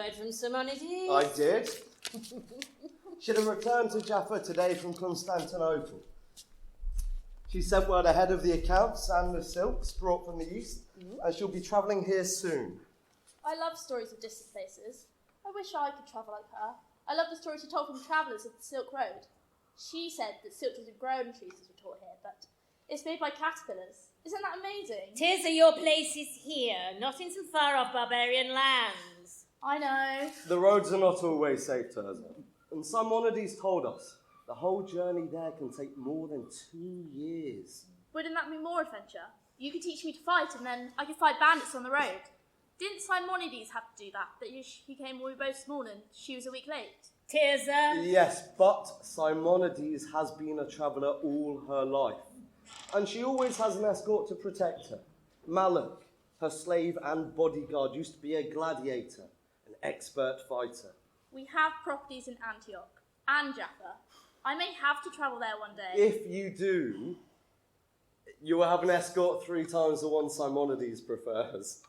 word from Simonides? I did. She'd have returned to Jaffa today from Constantinople. She sent word ahead of the accounts and the silks brought from the east, and she'll be travelling here soon. I love stories of distant places. I wish I could travel like her. I love the stories she told from travellers of the Silk Road. She said that silk doesn't grow on trees as we're taught here, but it's made by caterpillars. Isn't that amazing? Tis your place is here, not in some far-off barbarian lands. I know. The roads are not always safe, Tirzah, and Simonides told us the whole journey there can take more than 2 years. Wouldn't that be more adventure? You could teach me to fight, and then I could fight bandits on the road. Didn't Simonides have to do that? That he came when we were both small and she was a week late? Tirzah? Yes, but Simonides has been a traveller all her life, and she always has an escort to protect her. Malak, her slave and bodyguard, used to be a gladiator, an expert fighter. We have properties in Antioch and Jaffa. I may have to travel there one day. If you do, you will have an escort 3 times the one Simonides prefers.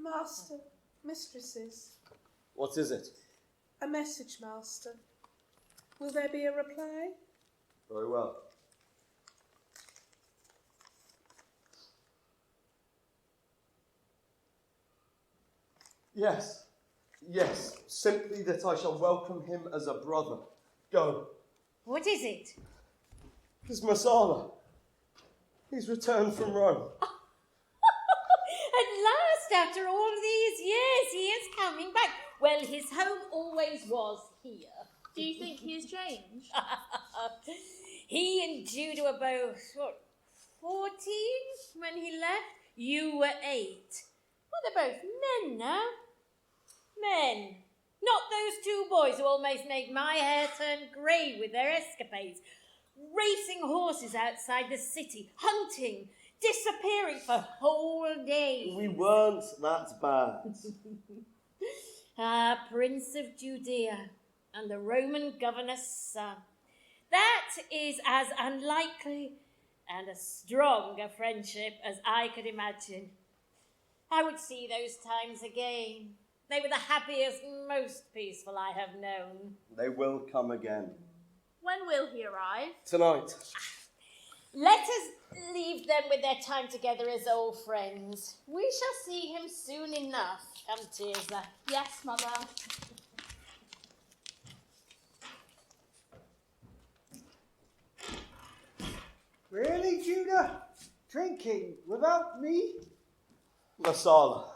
Master, mistresses, What is it? a message, master. Will there be a reply? Very well. Yes, simply that I shall welcome him as a brother. Go. What is it? It's Masala. He's returned from Rome. At last, after all these years, he is coming back. Well, his home always was here. Do you think he has changed? He and Judah were both, 14 when he left? You were 8. Well, they're both men now. Men. Not those 2 boys who almost make my hair turn grey with their escapades. Racing horses outside the city, hunting, disappearing for whole days. We weren't that bad. Prince of Judea and the Roman governor's son. That is as unlikely and as strong a friendship as I could imagine. I would see those times again. They were the happiest, most peaceful I have known. They will come again. When will he arrive? Tonight. Let us leave them with their time together as old friends. We shall see him soon enough. Come, Tirzah. Yes, mother. Really, Judah? Drinking without me? Masala.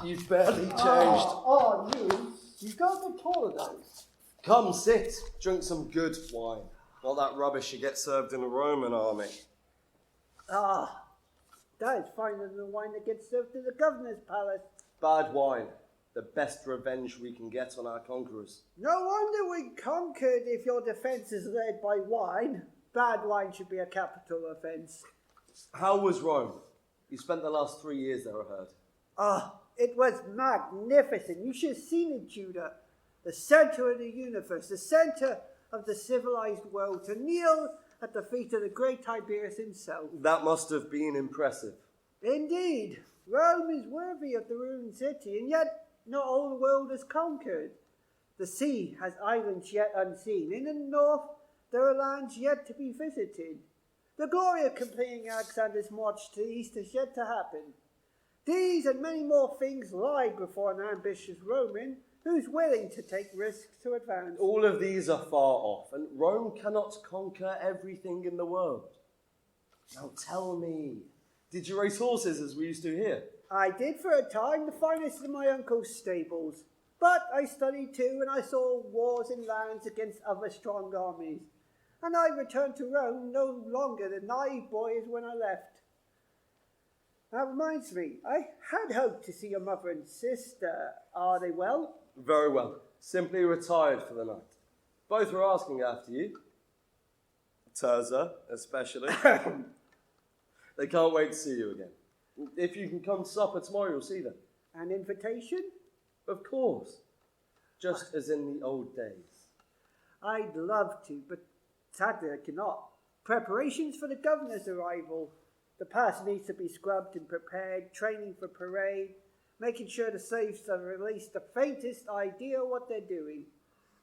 You've barely changed. Oh, you got the holidays. Come, sit. Drink some good wine. Not that rubbish you get served in a Roman army. That is finer than the wine that gets served in the governor's palace. Bad wine. The best revenge we can get on our conquerors. No wonder we conquered if your defence is led by wine. Bad wine should be a capital offence. How was Rome? You spent the last 3 years there, I heard. It was magnificent. You should have seen it, Judah. The centre of the universe, the centre of the civilized world, to kneel at the feet of the great Tiberius himself. That must have been impressive. Indeed, Rome is worthy of the ruined city, and yet not all the world is conquered. The sea has islands yet unseen. In the north, there are lands yet to be visited. The glory of completing Alexander's march to the east is yet to happen. These and many more things lie before an ambitious Roman who's willing to take risks to advance. All of these are far off, and Rome cannot conquer everything in the world. Now tell me, did you race horses as we used to here? I did for a time, the finest in my uncle's stables. But I studied too, and I saw wars in lands against other strong armies. And I returned to Rome no longer the naive boy as when I left. That reminds me, I had hoped to see your mother and sister. Are they well? Very well. Simply retired for the night. Both were asking after you. Tirzah, especially. They can't wait to see you again. If you can come to supper tomorrow, you'll see them. An invitation? Of course. Just as in the old days. I'd love to, but sadly I cannot. Preparations for the governor's arrival. The pass needs to be scrubbed and prepared, training for parade. making sure the slaves have released the faintest idea what they're doing.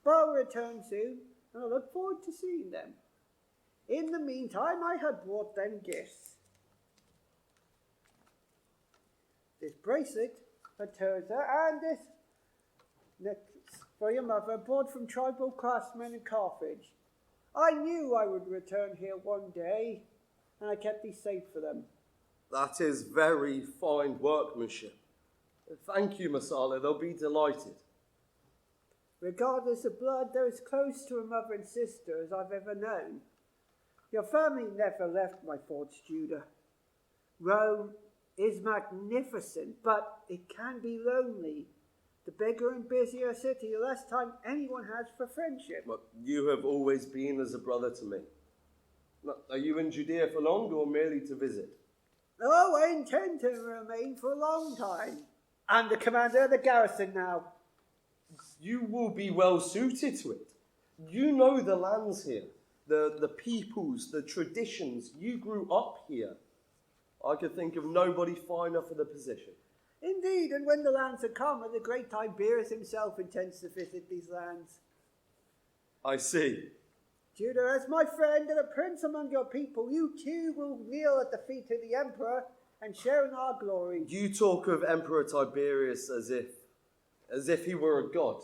But I'll return soon, and I look forward to seeing them. In the meantime, I had brought them gifts. This bracelet for Terza, and this necklace for your mother, bought from tribal craftsmen in Carthage. I knew I would return here one day, and I kept these safe for them. That is very fine workmanship. Thank you, Masala. They'll be delighted. Regardless of blood, they're as close to a mother and sister as I've ever known. Your family never left my thoughts, Judah. Rome is magnificent, but it can be lonely. The bigger and busier a city, the less time anyone has for friendship. But you have always been as a brother to me. Are you in Judea for long or merely to visit? Oh, I intend to remain for a long time. I'm the commander of the garrison now. You will be well suited to it. You know the lands here, the peoples, the traditions. You grew up here. I could think of nobody finer for the position. Indeed, and when the lands are calmer, the great Tiberius himself intends to visit these lands. I see. Judah, as my friend and a prince among your people, you too will kneel at the feet of the emperor and share in our glory. You talk of Emperor Tiberius as if he were a god.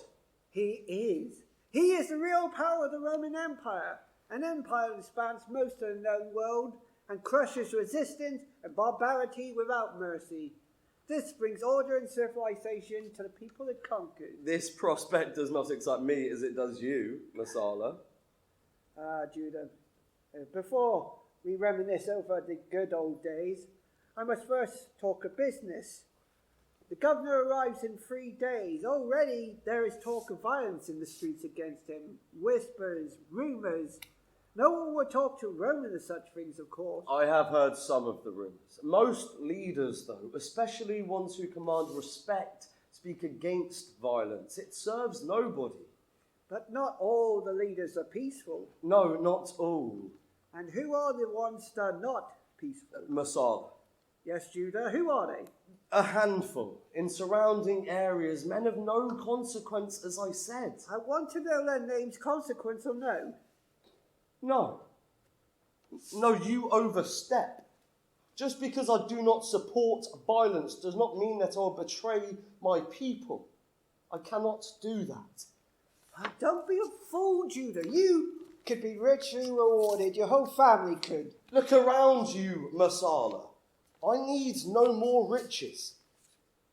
He is. He is the real power of the Roman Empire, an empire that spans most of the known world and crushes resistance and barbarity without mercy. This brings order and civilization to the people it conquers. This prospect does not excite me as it does you, Masala. Judah, before we reminisce over the good old days, I must first talk of business. The governor arrives in 3 days. Already there is talk of violence in the streets against him. Whispers, rumours. No one would talk to Roman of such things, of course. I have heard some of the rumours. Most leaders, though, especially ones who command respect, speak against violence. It serves nobody. But not all the leaders are peaceful. No, not all. And who are the ones that are not peaceful? Masala. Yes, Judah, who are they? A handful. In surrounding areas, men of no consequence, as I said. I want to know their names, consequence or no. No. No, you overstep. Just because I do not support violence does not mean that I'll betray my people. I cannot do that. Don't be a fool, Judah. You could be richly rewarded. Your whole family could. Look around you, Masala. I need no more riches.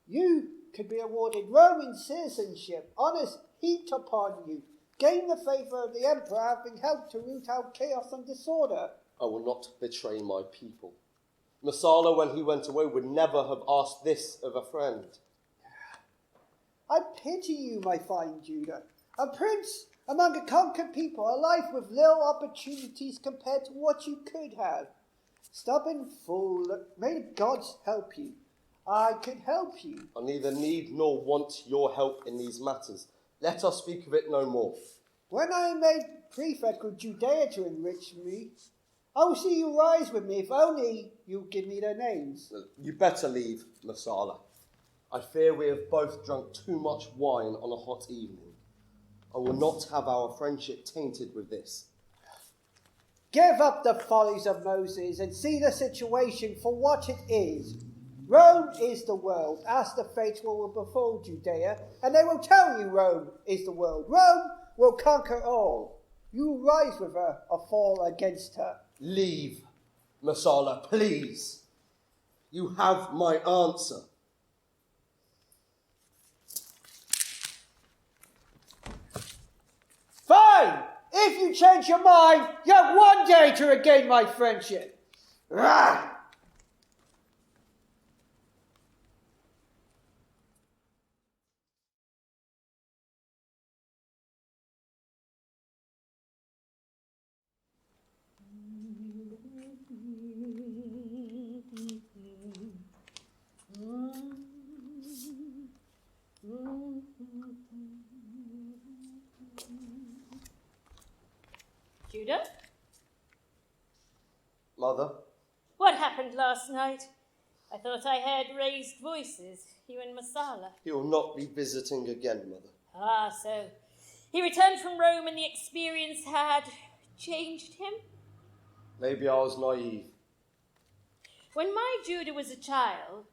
You could be awarded Roman citizenship, honours heaped upon you, gain the favour of the emperor, having helped to root out chaos and disorder. I will not betray my people. Masala, when he went away, would never have asked this of a friend. I pity you, my fine Judah. A prince among a conquered people, a life with little opportunities compared to what you could have. Stubborn fool, may the gods help you. I could help you. I neither need nor want your help in these matters. Let us speak of it no more. When I am made prefect of Judea to enrich me, I will see you rise with me if only you give me their names. You better leave, Masala. I fear we have both drunk too much wine on a hot evening. I will not have our friendship tainted with this. Give up the follies of Moses and see the situation for what it is. Rome is the world, as the fates will befall Judea, and they will tell you Rome is the world. Rome will conquer all. You will rise with her or fall against her. Leave, Masala, please. You have my answer. Fine! If you change your mind, you have 1 day to regain my friendship. Rah! Judah? Mother? What happened last night? I thought I heard raised voices, you and Masala. He will not be visiting again, Mother. Ah, so he returned from Rome and the experience had changed him? Maybe I was naive. When my Judah was a child,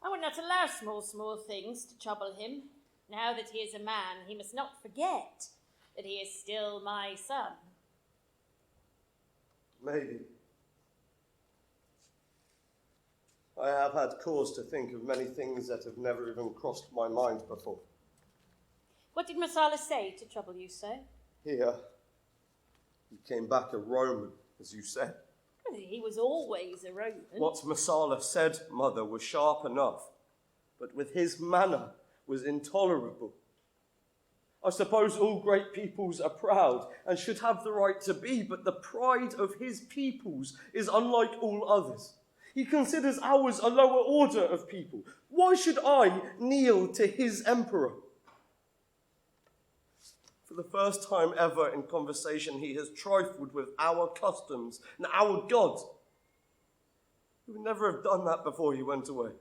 I would not allow small things to trouble him. Now that he is a man, he must not forget that he is still my son. Maybe. I have had cause to think of many things that have never even crossed my mind before. What did Masala say to trouble you so? He came back a Roman, as you said. He was always a Roman. What Masala said, Mother, was sharp enough, but with his manner was intolerable. I suppose all great peoples are proud and should have the right to be, but the pride of his peoples is unlike all others. He considers ours a lower order of people. Why should I kneel to his emperor? For the first time ever in conversation, he has trifled with our customs and our gods. He would never have done that before he went away,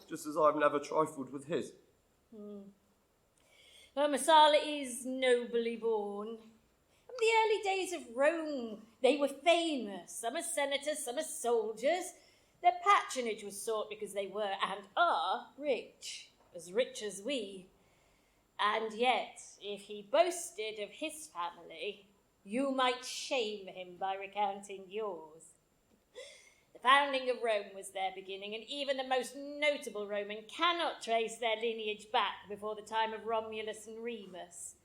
just as I've never trifled with his. Well, Masala is nobly born. In the early days of Rome, they were famous. Some as senators, some as soldiers. Their patronage was sought because they were and are rich as we. And yet, if he boasted of his family, you might shame him by recounting yours. The founding of Rome was their beginning, and even the most notable Roman cannot trace their lineage back before the time of Romulus and Remus.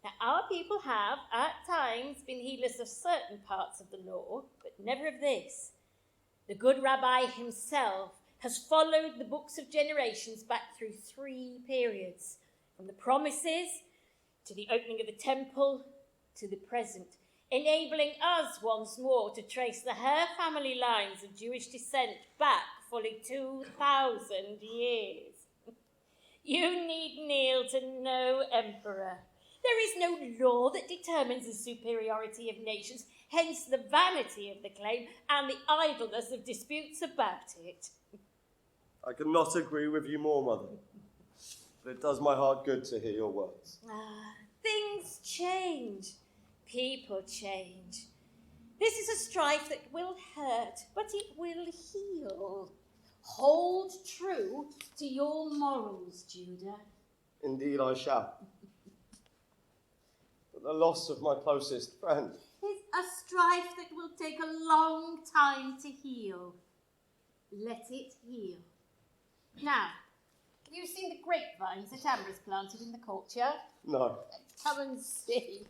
Now, our people have, at times, been heedless of certain parts of the law, but never of this. The good rabbi himself has followed the books of generations back through 3 periods, from the promises to the opening of the temple to the present, enabling us once more to trace the Hur family lines of Jewish descent back fully 2,000 years. You need kneel to no emperor. There is no law that determines the superiority of nations, hence the vanity of the claim and the idleness of disputes about it. I cannot agree with you more, Mother, but it does my heart good to hear your words. Things change. People change. This is a strife that will hurt, but it will heal. Hold true to your morals, Judah. Indeed I shall. But the loss of my closest friend Is a strife that will take a long time to heal. Let it heal. Now, have you seen the grapevines that Amber's planted in the courtyard? No. Come and see.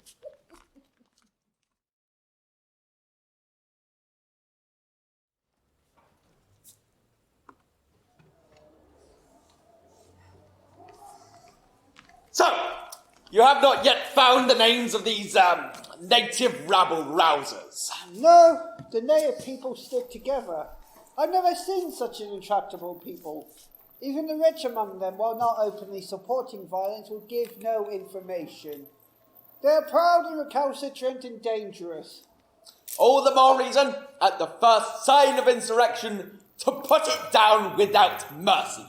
So, you have not yet found the names of these native rabble-rousers? No, the native people stick together. I've never seen such an intractable people. Even the rich among them, while not openly supporting violence, will give no information. They are proud and recalcitrant and dangerous. All the more reason, at the first sign of insurrection, to put it down without mercy.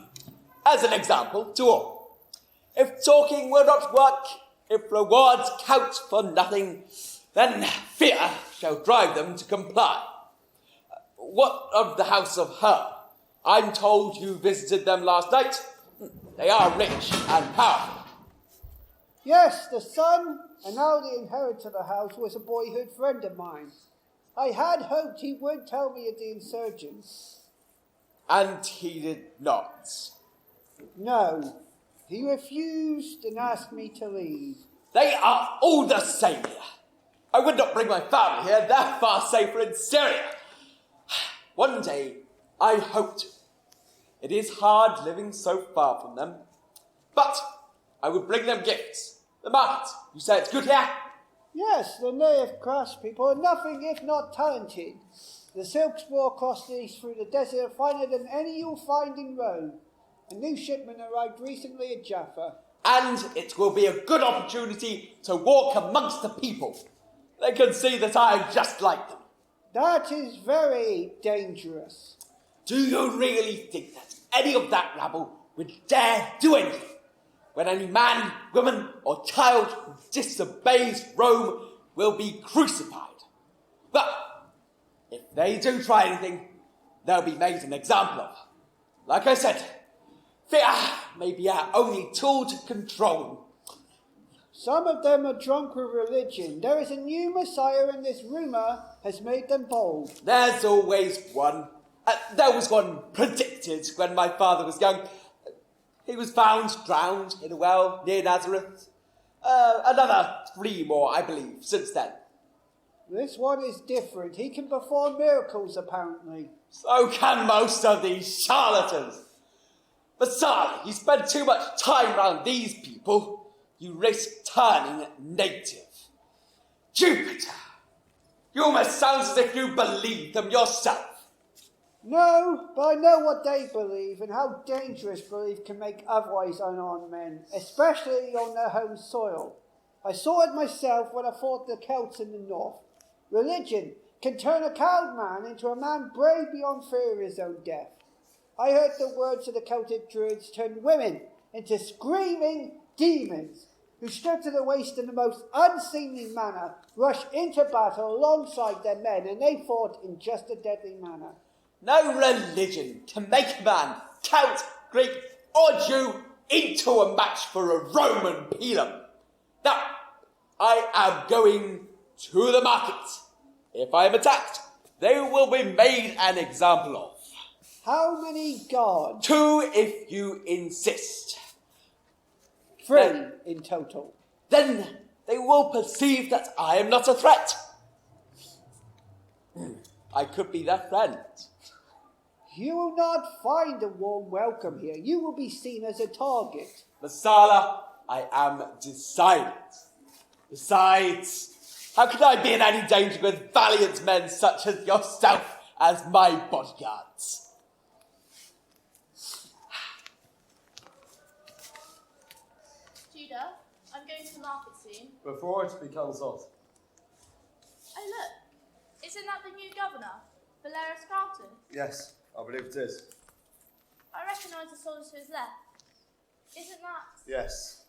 As an example to all. If talking will not work, if rewards count for nothing, then fear shall drive them to comply. What of the house of Hur? I'm told you visited them last night. They are rich and powerful. Yes, the son, and now the inheritor of the house, was a boyhood friend of mine. I had hoped he would tell me of the insurgents. And he did not. No, he refused and asked me to leave. They are all the same here. I would not bring my family here. They're far safer in Syria. One day, I hope to. It is hard living so far from them. But I would bring them gifts. The market, you say it's good here? Yes, the native crafts people are nothing if not talented. The silk spoor crossed through the desert are finer than any you'll find in Rome. A new shipment arrived recently at Jaffa. And it will be a good opportunity to walk amongst the people. They can see that I am just like them. That is very dangerous. Do you really think that any of that rabble would dare do anything when any man, woman, or child who disobeys Rome will be crucified? But if they do try anything, they'll be made an example of. Like I said, fear may be our only tool to control them. Some of them are drunk with religion. There is a new Messiah, and this rumour has made them bold. There's always one. There was one predicted when my father was young. He was found drowned in a well near Nazareth. Another 3 more, I believe, since then. This one is different. He can perform miracles, apparently. So can most of these charlatans. Besides, you spend too much time around these people, you risk turning native. Jupiter, you almost sound as if you believe them yourself. No, but I know what they believe and how dangerous belief can make otherwise unarmed men, especially on their home soil. I saw it myself when I fought the Celts in the north. Religion can turn a cowed man into a man brave beyond fear of his own death. I heard the words of the Celtic druids turn women into screaming demons who, stripped to the waist in the most unseemly manner, rushed into battle alongside their men, and they fought in just a deadly manner. No religion can make a man, Celt, Greek, or Jew, into a match for a Roman pilum. Now, I am going to the market. If I am attacked, they will be made an example of. How many gods? 2 if you insist. 3 in total. Then they will perceive that I am not a threat. I could be their friend. You will not find a warm welcome here. You will be seen as a target. Messala, I am decided. Besides, how could I be in any danger with valiant men such as yourself as my bodyguards? Judah, I'm going to the market soon. Before it becomes hot. Oh look, isn't that the new governor, Valerius Carlton? Yes, I believe it is. I recognise the soldier to his left. Isn't that... Yes,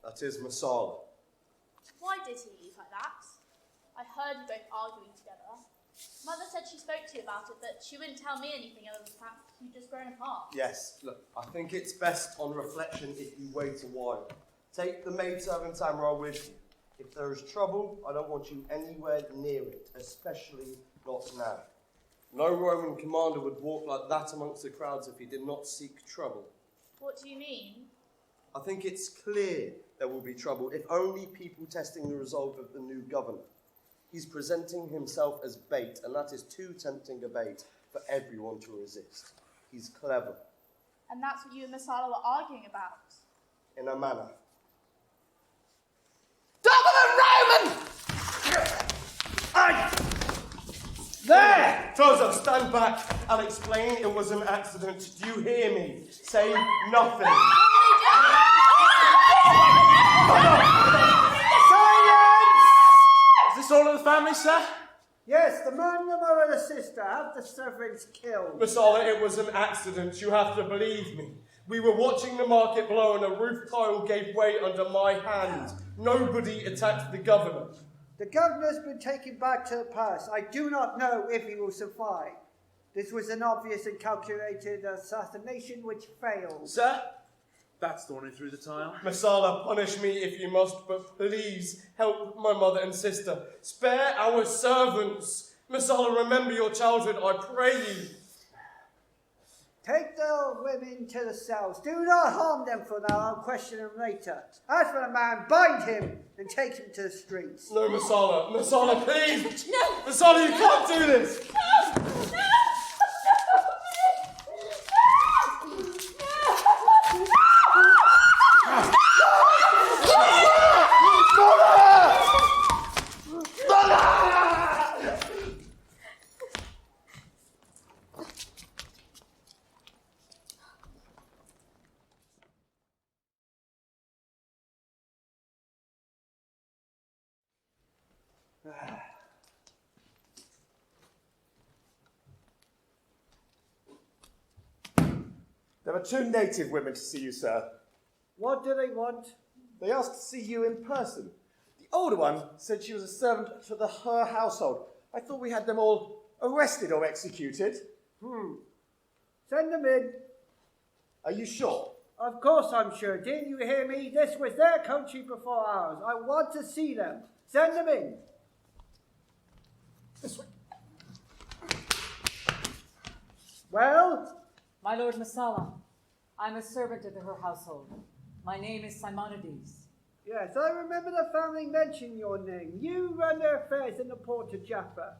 that is Masala. Why did he leave like that? I heard you both arguing together. Mother said she spoke to you about it, but she wouldn't tell me anything other than the fact you'd just grown apart. Yes, look, I think it's best on reflection if you wait a while. Take the maidservant Tamara with you. If there is trouble, I don't want you anywhere near it, especially not now. No Roman commander would walk like that amongst the crowds if he did not seek trouble. What do you mean? I think it's clear there will be trouble, if only people testing the resolve of the new governor. He's presenting himself as bait, and that is too tempting a bait for everyone to resist. He's clever. And that's what you and Masala were arguing about. In a manner. Double Roman! There! Trozo, stand back. I'll explain it was an accident. Do you hear me? Say nothing. Silence! Is this all of the family, sir? Yes, the man, the mother, and the sister have the servants killed. Masala, it was an accident. You have to believe me. We were watching the market blow and a roof tile gave way under my hand. Nobody attacked the governor. The governor's been taken back to the palace. I do not know if he will survive. This was an obvious and calculated assassination which failed. Sir? That's the one who threw the tile. Masala, punish me if you must, but please help my mother and sister. Spare our servants. Masala, remember your childhood, I pray you. Take the women to the cells. Do not harm them for now. I'll question them later. As for the man, bind him and take him to the streets. No, Masala. Masala, please. No. Masala, you can't do this. There were 2 native women to see you, sir. What do they want? They asked to see you in person. The older one said she was a servant to the Hur household. I thought we had them all arrested or executed. Send them in. Are you sure? Of course I'm sure. Didn't you hear me? This was their country before ours. I want to see them. Send them in. This way. Well? My lord Masala, I'm a servant of the Hur household. My name is Simonides. Yes, I remember the family mentioned your name. You run their affairs in the port of Jaffa.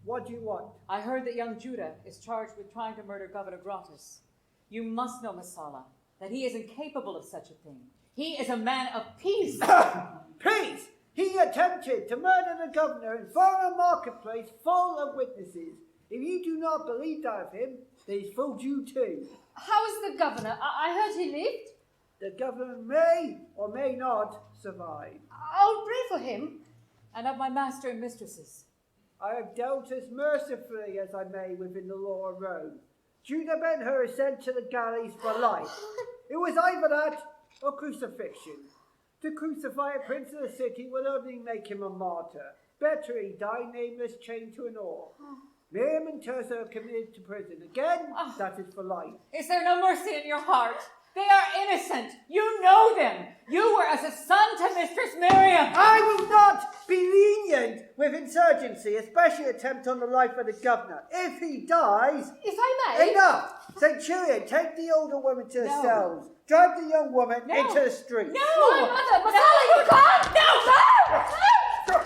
What do you want? I heard that young Judah is charged with trying to murder Governor Gratus. You must know, Masala, that he is incapable of such a thing. He is a man of peace. Peace! He attempted to murder the governor in front of a marketplace full of witnesses. If you do not believe that of him, then he's fooled you too. How is the governor? I heard he lived. The governor may or may not survive. I'll pray for him. And of my master and mistresses. I have dealt as mercifully as I may within the law of Rome. Judah Ben-Hur is sent to the galleys for life. It was either that or crucifixion. To crucify a prince of the city would only make him a martyr. Better he die nameless, chained to an oar. Miriam and Tirsa are committed to prison. Again, that is for life. Is there no mercy in your heart? They are innocent. You know them. You were as a son to Mistress Miriam. I will not be lenient with insurgency, especially attempt on the life of the governor. If he dies... If I may... Enough! Centurion, take the older woman to the cells. Drive the young woman into the street. No! My mother! Masala, you can't! No! No!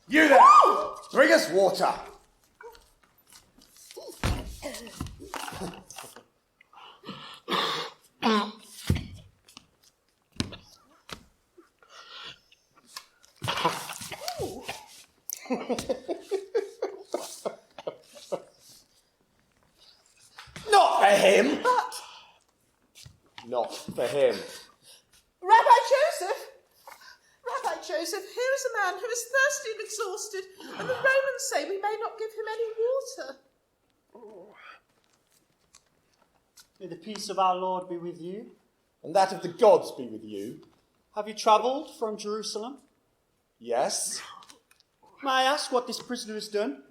You there! Bring us water! Not for him! Not for him. Rabbi Joseph, here is a man who is thirsty and exhausted, and the Romans say we may not give him any water. May the peace of our Lord be with you. And that of the gods be with you. Have you travelled from Jerusalem? Yes. May I ask what this prisoner has done?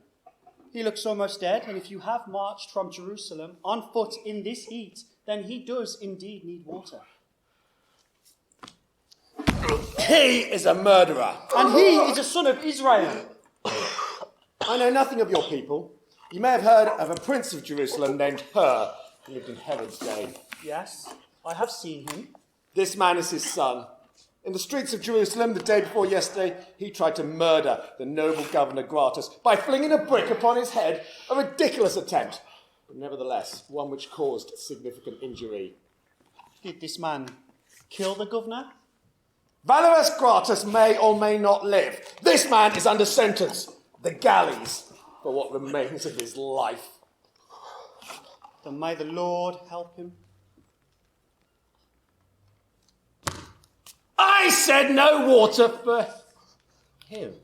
He looks almost dead, and if you have marched from Jerusalem on foot in this heat, then he does indeed need water. He is a murderer. And he is a son of Israel. I know nothing of your people. You may have heard of a prince of Jerusalem named Hur, who lived in Herod's day. Yes, I have seen him. This man is his son. In the streets of Jerusalem the day before yesterday, he tried to murder the noble governor Gratus by flinging a brick upon his head, a ridiculous attempt, but nevertheless one which caused significant injury. Did this man kill the governor? Valorous Gratus may or may not live. This man is under sentence, the galleys, for what remains of his life. Then may the Lord help him. I said no water for him.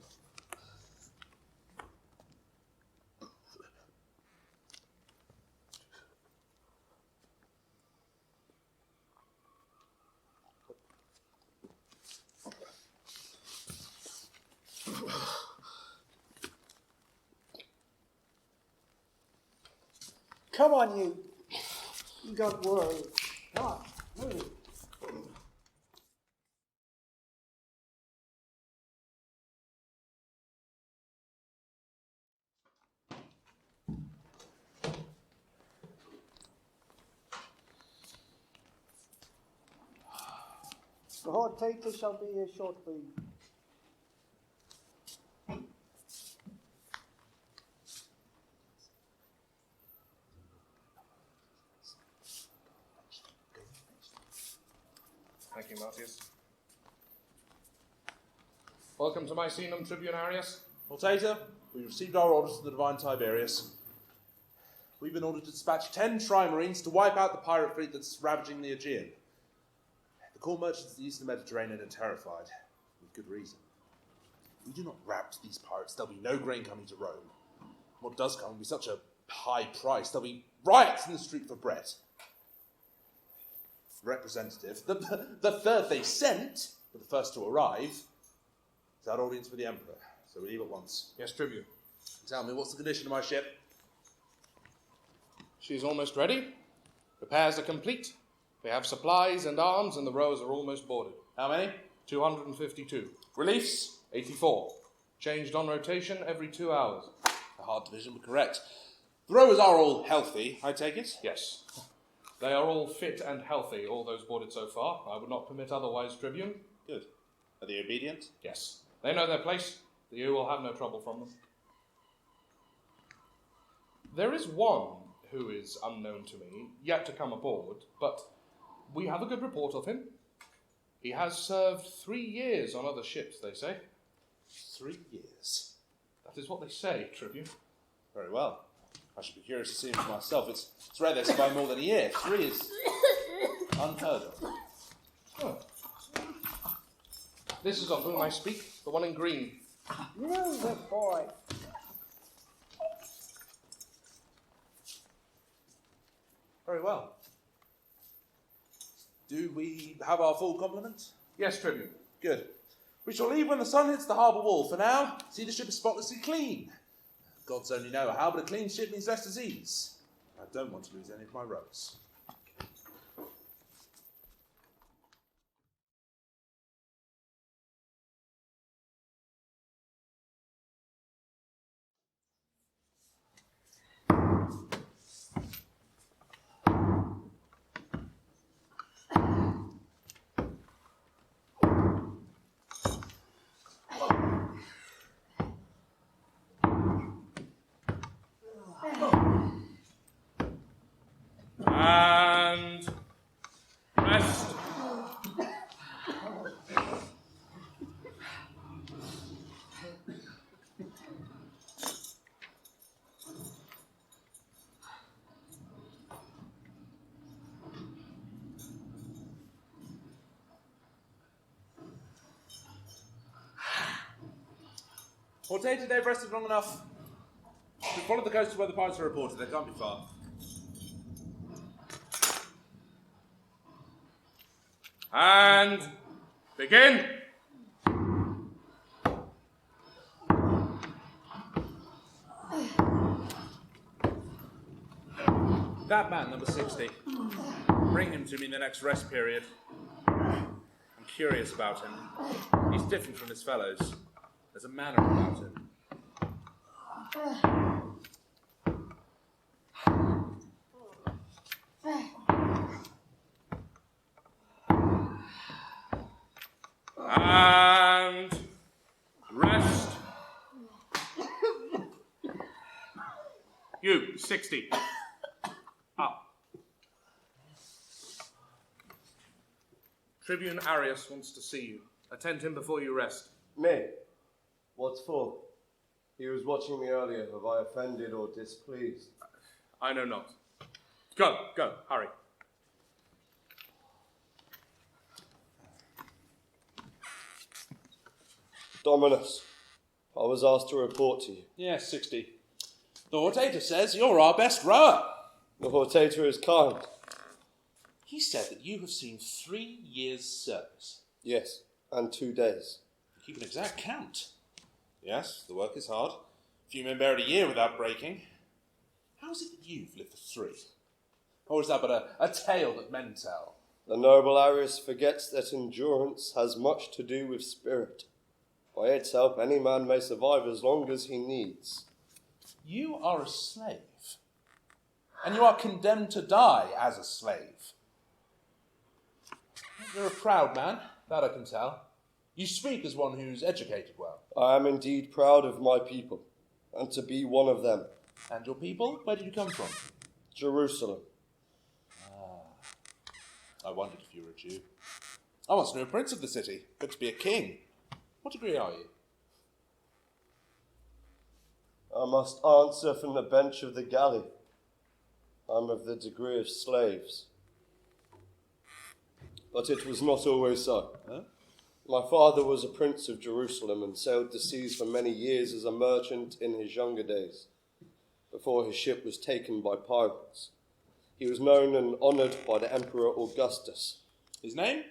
Come on, you. You don't worry. Come on, move. The hot tater shall be here shortly. Thank you, Marcius. Welcome to Misenum Tribunarius. Potato, we've received our orders from the divine Tiberius. We've been ordered to dispatch 10 trimarines to wipe out the pirate fleet that's ravaging the Aegean. The core merchants of the eastern Mediterranean are terrified, with good reason. If we do not rout these pirates, there'll be no grain coming to Rome. What does come will be such a high price, there'll be riots in the street for bread. Representative, the third they sent, but the first to arrive, is our audience with the Emperor. So we leave at once. Yes, Tribune. Tell me, what's the condition of my ship? She is almost ready. Repairs are complete. We have supplies and arms, and the rowers are almost boarded. How many? 252. Reliefs? 84. Changed on rotation every 2 hours. A hard division, but correct. The rowers are all healthy, I take it? Yes. They are all fit and healthy, all those boarded so far. I would not permit otherwise, Tribune. Good. Are they obedient? Yes. They know their place. You will have no trouble from them. There is one who is unknown to me, yet to come aboard, but we have a good report of him. He has served 3 years on other ships, they say. 3 years? That is what they say, Tribune. Very well. I should be curious to see him for myself. It's rare they survive more than a year. 3 is unheard of. Oh. This is of whom I speak, the one in green. You boy. Very well. Do we have our full complement? Yes, Tribune. Good. We shall leave when the sun hits the harbour wall. For now, see the ship is spotlessly clean. Gods only know how, but a clean ship means less disease. I don't want to lose any of my rowers. And rest. Potato, they've rested long enough. We follow the coast to where the pirates are reported. They can't be far. And begin. That man, number 60. Bring him to me in the next rest period. I'm curious about him. He's different from his fellows. There's a manner about him. And rest. You, 60. Up. Tribune Arius wants to see you. Attend him before you rest. Me? What for? He was watching me earlier. Have I offended or displeased? I know not. Go, hurry. Dominus, I was asked to report to you. Yes, 60. The Hortator says you're our best rower. The Hortator is kind. He said that you have seen 3 years' service. Yes, and 2 days. Keep an exact count. Yes, the work is hard. Few men bear it a year without breaking. How is it that you've lived for 3? Or is that but a tale that men tell? The noble Arius forgets that endurance has much to do with spirit. By its help, any man may survive as long as he needs. You are a slave. And you are condemned to die as a slave. You're a proud man, that I can tell. You speak as one who's educated well. I am indeed proud of my people, and to be one of them. And your people? Where did you come from? Jerusalem. I wondered if you were a Jew. I once knew a prince of the city. Good to be a king. What degree are you? I must answer from the bench of the galley. I'm of the degree of slaves. But it was not always so. Huh? My father was a prince of Jerusalem and sailed the seas for many years as a merchant in his younger days, before his ship was taken by pirates. He was known and honoured by the Emperor Augustus. His name?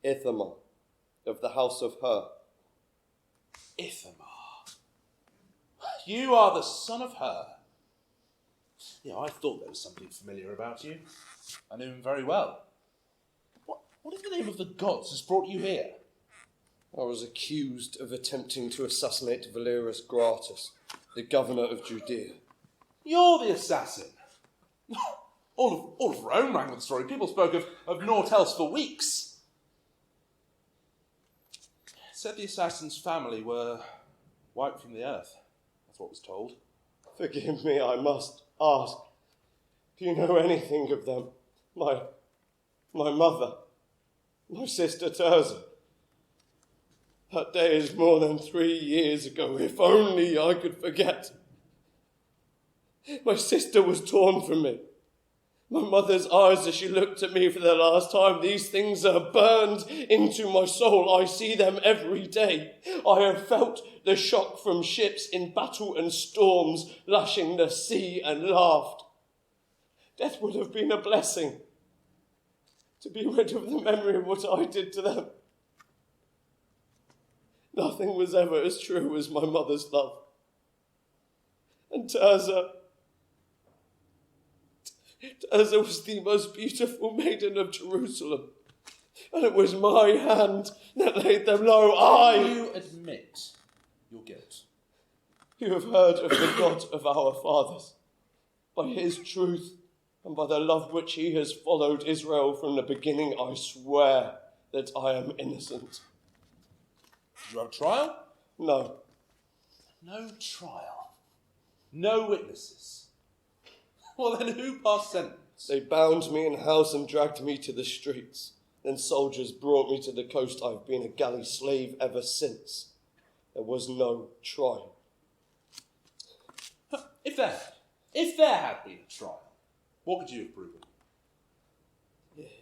Ithamar, of the house of Hur. Ithamar. You are the son of Hur. Yeah, I thought there was something familiar about you. I knew him very well. What in the name of the gods has brought you here? I was accused of attempting to assassinate Valerius Gratus, the governor of Judea. You're the assassin. All of Rome rang with the story. People spoke of naught else for weeks. Said the assassin's family were wiped from the earth. That's what was told. Forgive me, I must ask. Do you know anything of them? My mother, my sister Tirzah. That day is more than 3 years ago. If only I could forget. My sister was torn from me. My mother's eyes as she looked at me for the last time, these things are burned into my soul. I see them every day. I have felt the shock from ships in battle and storms lashing the sea and laughed. Death would have been a blessing, to be rid of the memory of what I did to them. Nothing was ever as true as my mother's love. And Tirzah was the most beautiful maiden of Jerusalem, and it was my hand that laid them low. You admit your guilt. You have heard of the God of our fathers. By his truth and by the love which he has followed Israel from the beginning, I swear that I am innocent. Did you have a trial? No. No trial. No witnesses. Well, then who passed sentence? They bound me in house and dragged me to the streets. Then soldiers brought me to the coast. I've been a galley slave ever since. There was no trial. If there had been a trial, what could you have proven?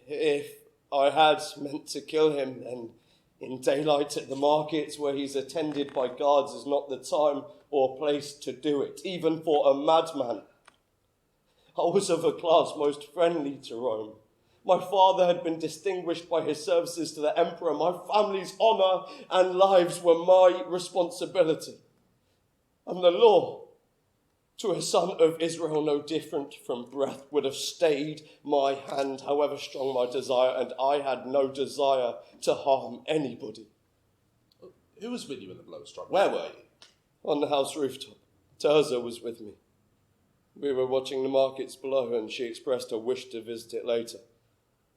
If I had meant to kill him, then in daylight at the markets where he's attended by guards is not the time or place to do it, even for a madman. I was of a class most friendly to Rome. My father had been distinguished by his services to the emperor. My family's honour and lives were my responsibility. And the law, to a son of Israel no different from breath, would have stayed my hand, however strong my desire, and I had no desire to harm anybody. Who was with you in the blow struck? Where were you? On the house rooftop. Tirzah was with me. We were watching the markets below, and she expressed a wish to visit it later.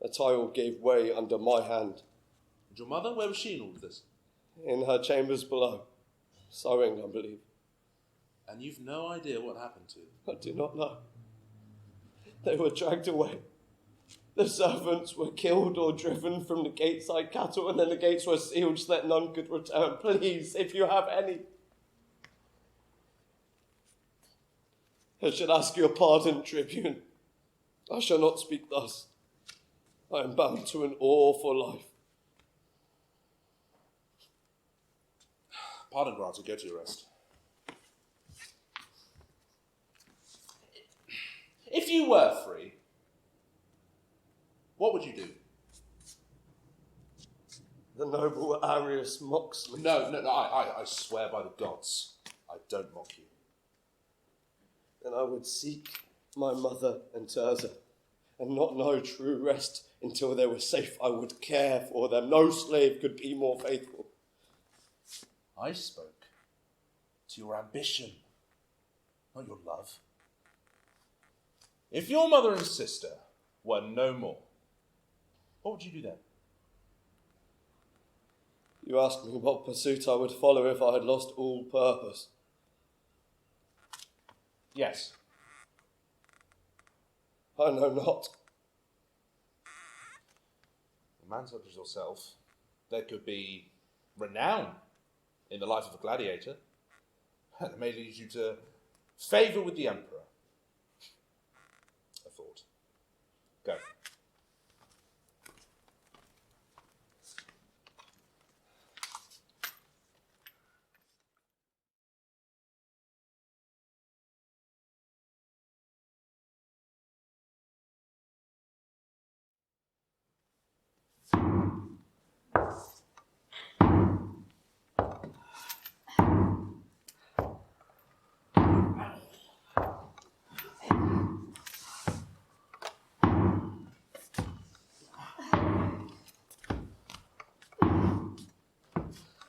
A tile gave way under my hand. And your mother? Where was she in all of this? In her chambers below. Sewing, I believe. And you've no idea what happened to them? I do not know. They were dragged away. The servants were killed or driven from the gates like cattle, and then the gates were sealed so that none could return. Please, if you have any. I should ask your pardon, Tribune. I shall not speak thus. I am bound to an awe for life. Pardon granted, go to your rest. If you were free, what would you do? The noble Arius mocks me. No, I swear by the gods, I don't mock you. Then I would seek my mother and Tirzah, and not know true rest until they were safe. I would care for them. No slave could be more faithful. I spoke to your ambition, not your love. If your mother and sister were no more, what would you do then? You asked me what pursuit I would follow if I had lost all purpose. Yes. I know not. A man such as yourself, there could be renown in the life of a gladiator. It may lead you to Favour with the Emperor. A thought. Go.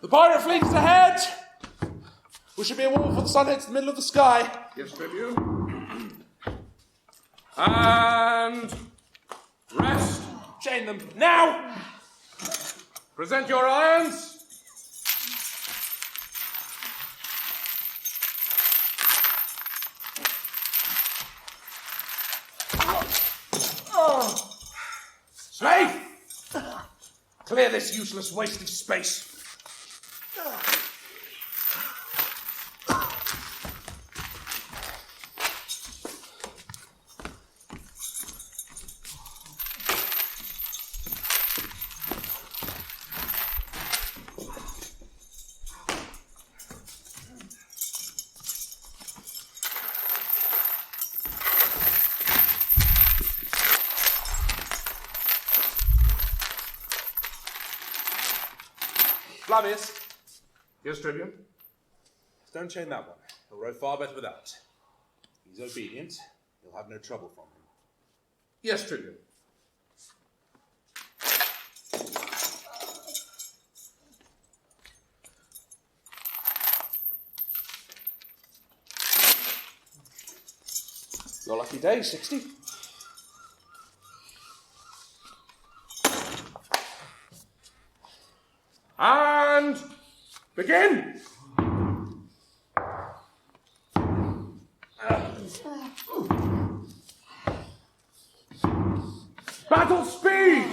The pirate fleet is ahead! We should be a wall before the sun hits the middle of the sky. Yes, Tribune. And rest. Chain them now! Present your irons. Slave! Clear this useless waste of space. Flavius, Yes, Tribune. don't chain that one. He'll row far better without. He's obedient. You'll have no trouble from him. Yes, Tribune. Your lucky day, 60. And begin! Battle speed!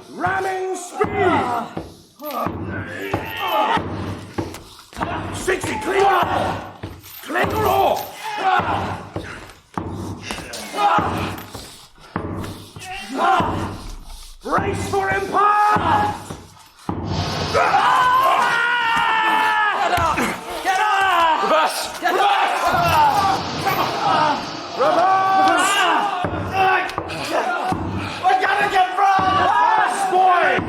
Ramming speed! 60, clean up! Clean the roar! Brace for impact! Get up! Get up! Reverse! Get reverse! Reverse! We gotta get front! Reverse, boys!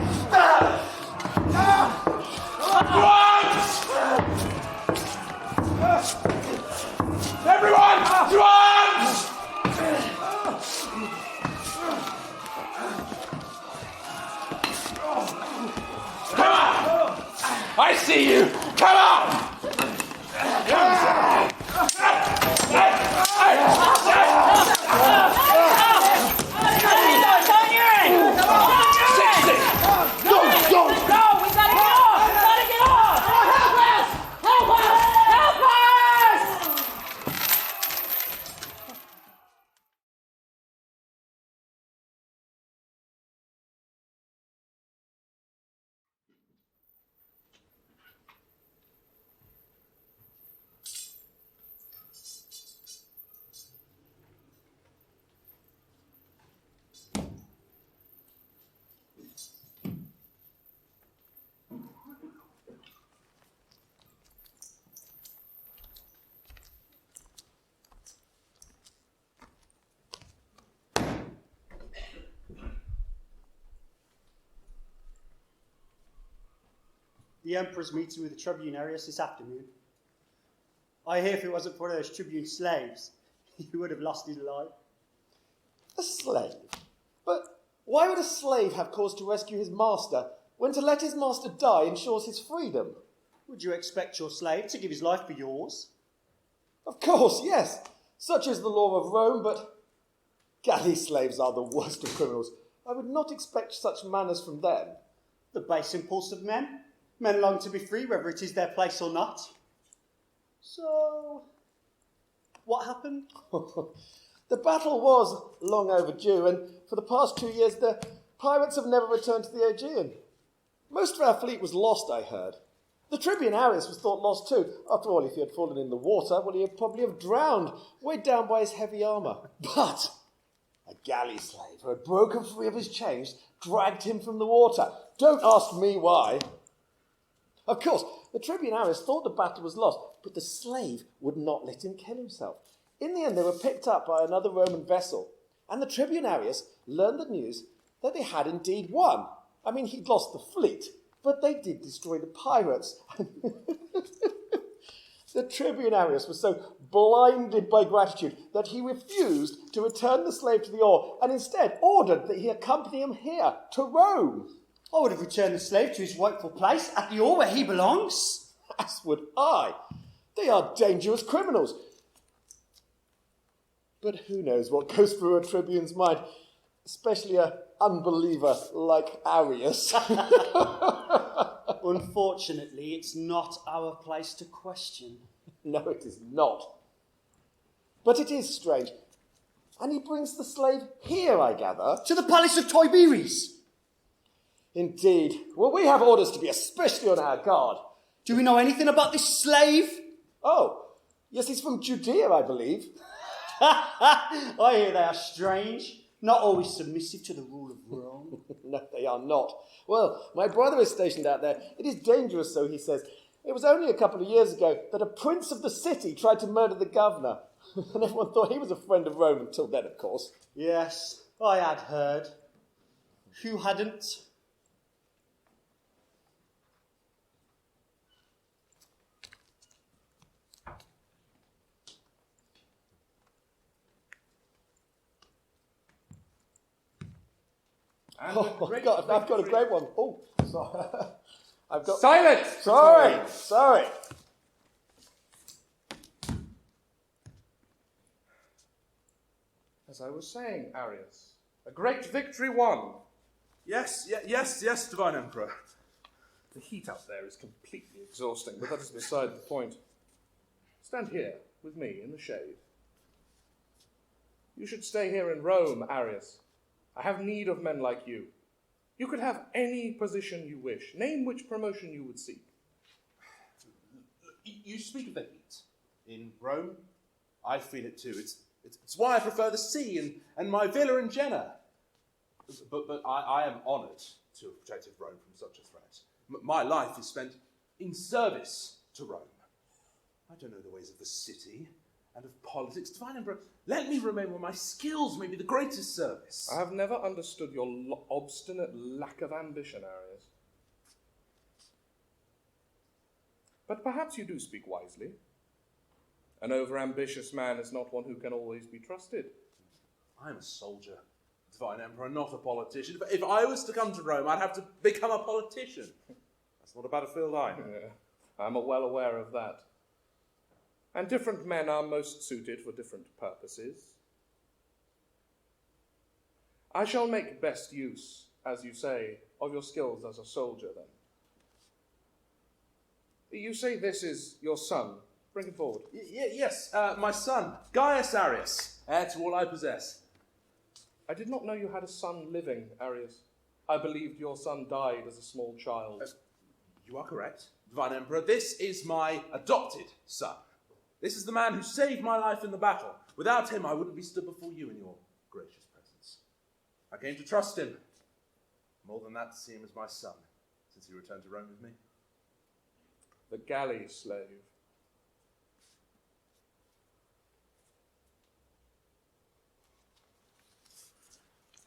To arms! Everyone, to arms! Come on! I see you! Come on! The Emperor's meeting with the Tribune Arius this afternoon. I hear if it wasn't for those Tribune slaves, he would have lost his life. A slave? But why would a slave have cause to rescue his master when to let his master die ensures his freedom? Would you expect your slave to give his life for yours? Of course, yes. Such is the law of Rome, but galley slaves are the worst of criminals. I would not expect such manners from them. The base impulse of men. Men long to be free, whether it is their place or not. So, what happened? The battle was long overdue, and for the past 2 years the pirates have never returned to the Aegean. Most of our fleet was lost, I heard. The Tribune Arius was thought lost too. After all, if he had fallen in the water, well, he would probably have drowned, weighed down by his heavy armour. But a galley slave who had broken free of his chains dragged him from the water. Don't ask me why. Of course, the Tribune Arius thought the battle was lost, but the slave would not let him kill himself. In the end, they were picked up by another Roman vessel, and the Tribune Arius learned the news that they had indeed won. I mean, he'd lost the fleet, but they did destroy the pirates. The Tribune Arius was so blinded by gratitude that he refused to return the slave to the oar and instead ordered that he accompany him here to Rome. I would have returned the slave to his rightful place at the oar where he belongs. As would I. They are dangerous criminals. But who knows what goes through a tribune's mind, especially an unbeliever like Arius. Unfortunately, it's not our place to question. No, it is not. But it is strange. And he brings the slave here, I gather. To the palace of Tiberius. Indeed. Well, we have orders to be especially on our guard. Do we know anything about this slave? Oh, yes, he's from Judea, I believe. I hear they are strange, not always submissive to the rule of Rome. No, they are not. Well, my brother is stationed out there. It is dangerous, so he says. It was only a couple of years ago that a prince of the city tried to murder the governor. And everyone thought he was a friend of Rome until then, of course. Yes, I had heard. Who hadn't? Oh, I've got a great one. Oh, sorry. I've got... Silence! Sorry. As I was saying, Arius, a great victory won. Yes, Divine Emperor. The heat up there is completely exhausting, but that is beside the point. Stand here with me in the shade. You should stay here in Rome, Arius. I have need of men like you. You could have any position you wish. Name which promotion you would seek. You speak of the heat. In Rome, I feel it too. It's why I prefer the sea and my villa in Jena. But I am honoured to have protected Rome from such a threat. My life is spent in service to Rome. I don't know the ways of the city and of politics. Divine Emperor, let me remain where my skills may be the greatest service. I have never understood your obstinate lack of ambition, Arius. But perhaps you do speak wisely. An over-ambitious man is not one who can always be trusted. I am a soldier, Divine Emperor, not a politician. But if I was to come to Rome, I'd have to become a politician. That's not a battlefield either. Yeah, I'm well aware of that. And different men are most suited for different purposes. I shall make best use, as you say, of your skills as a soldier, then. You say this is your son. Bring him forward. Yes, my son, Gaius Arius, heir to all I possess. I did not know you had a son living, Arius. I believed your son died as a small child. You are correct, Divine Emperor. This is my adopted son. This is the man who saved my life in the battle. Without him, I wouldn't be stood before you in your gracious presence. I came to trust him. More than that, to see him as my son, since he returned to Rome with me. The galley slave.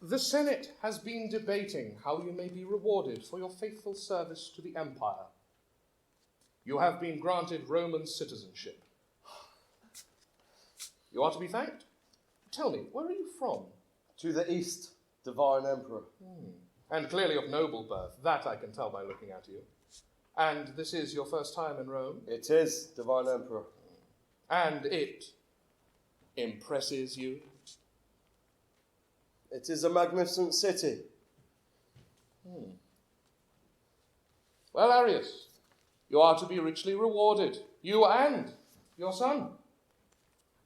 The Senate has been debating how you may be rewarded for your faithful service to the Empire. You have been granted Roman citizenship. You are to be thanked. Tell me, where are you from? To the east, Divine Emperor. And clearly of noble birth. That I can tell by looking at you. And this is your first time in Rome? It is, Divine Emperor. And it impresses you? It is a magnificent city. Well, Arius, you are to be richly rewarded. You and your son.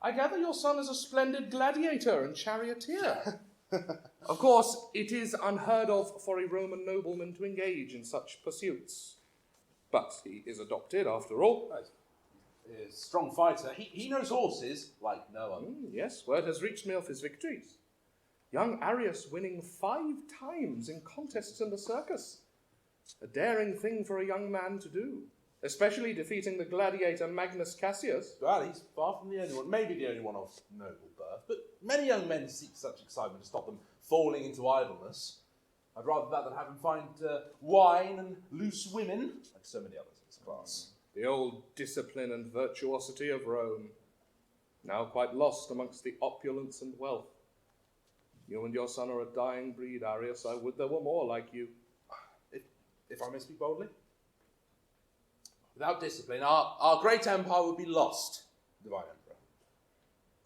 I gather your son is a splendid gladiator and charioteer. Of course, it is unheard of for a Roman nobleman to engage in such pursuits. But he is adopted, after all. He's a strong fighter. He knows horses like no other. Yes, word has reached me of his victories. Young Arius winning 5 times in contests in the circus. A daring thing for a young man to do, especially defeating the gladiator Magnus Cassius. Well, he's far from the only one, maybe the only one of noble birth, but many young men seek such excitement to stop them falling into idleness. I'd rather that than have him find wine and loose women, like so many others in his class. The old discipline and virtuosity of Rome, now quite lost amongst the opulence and wealth. You and your son are a dying breed, Arius. I would there were more like you. If I may speak boldly. Without discipline, our great empire would be lost, Divine Emperor.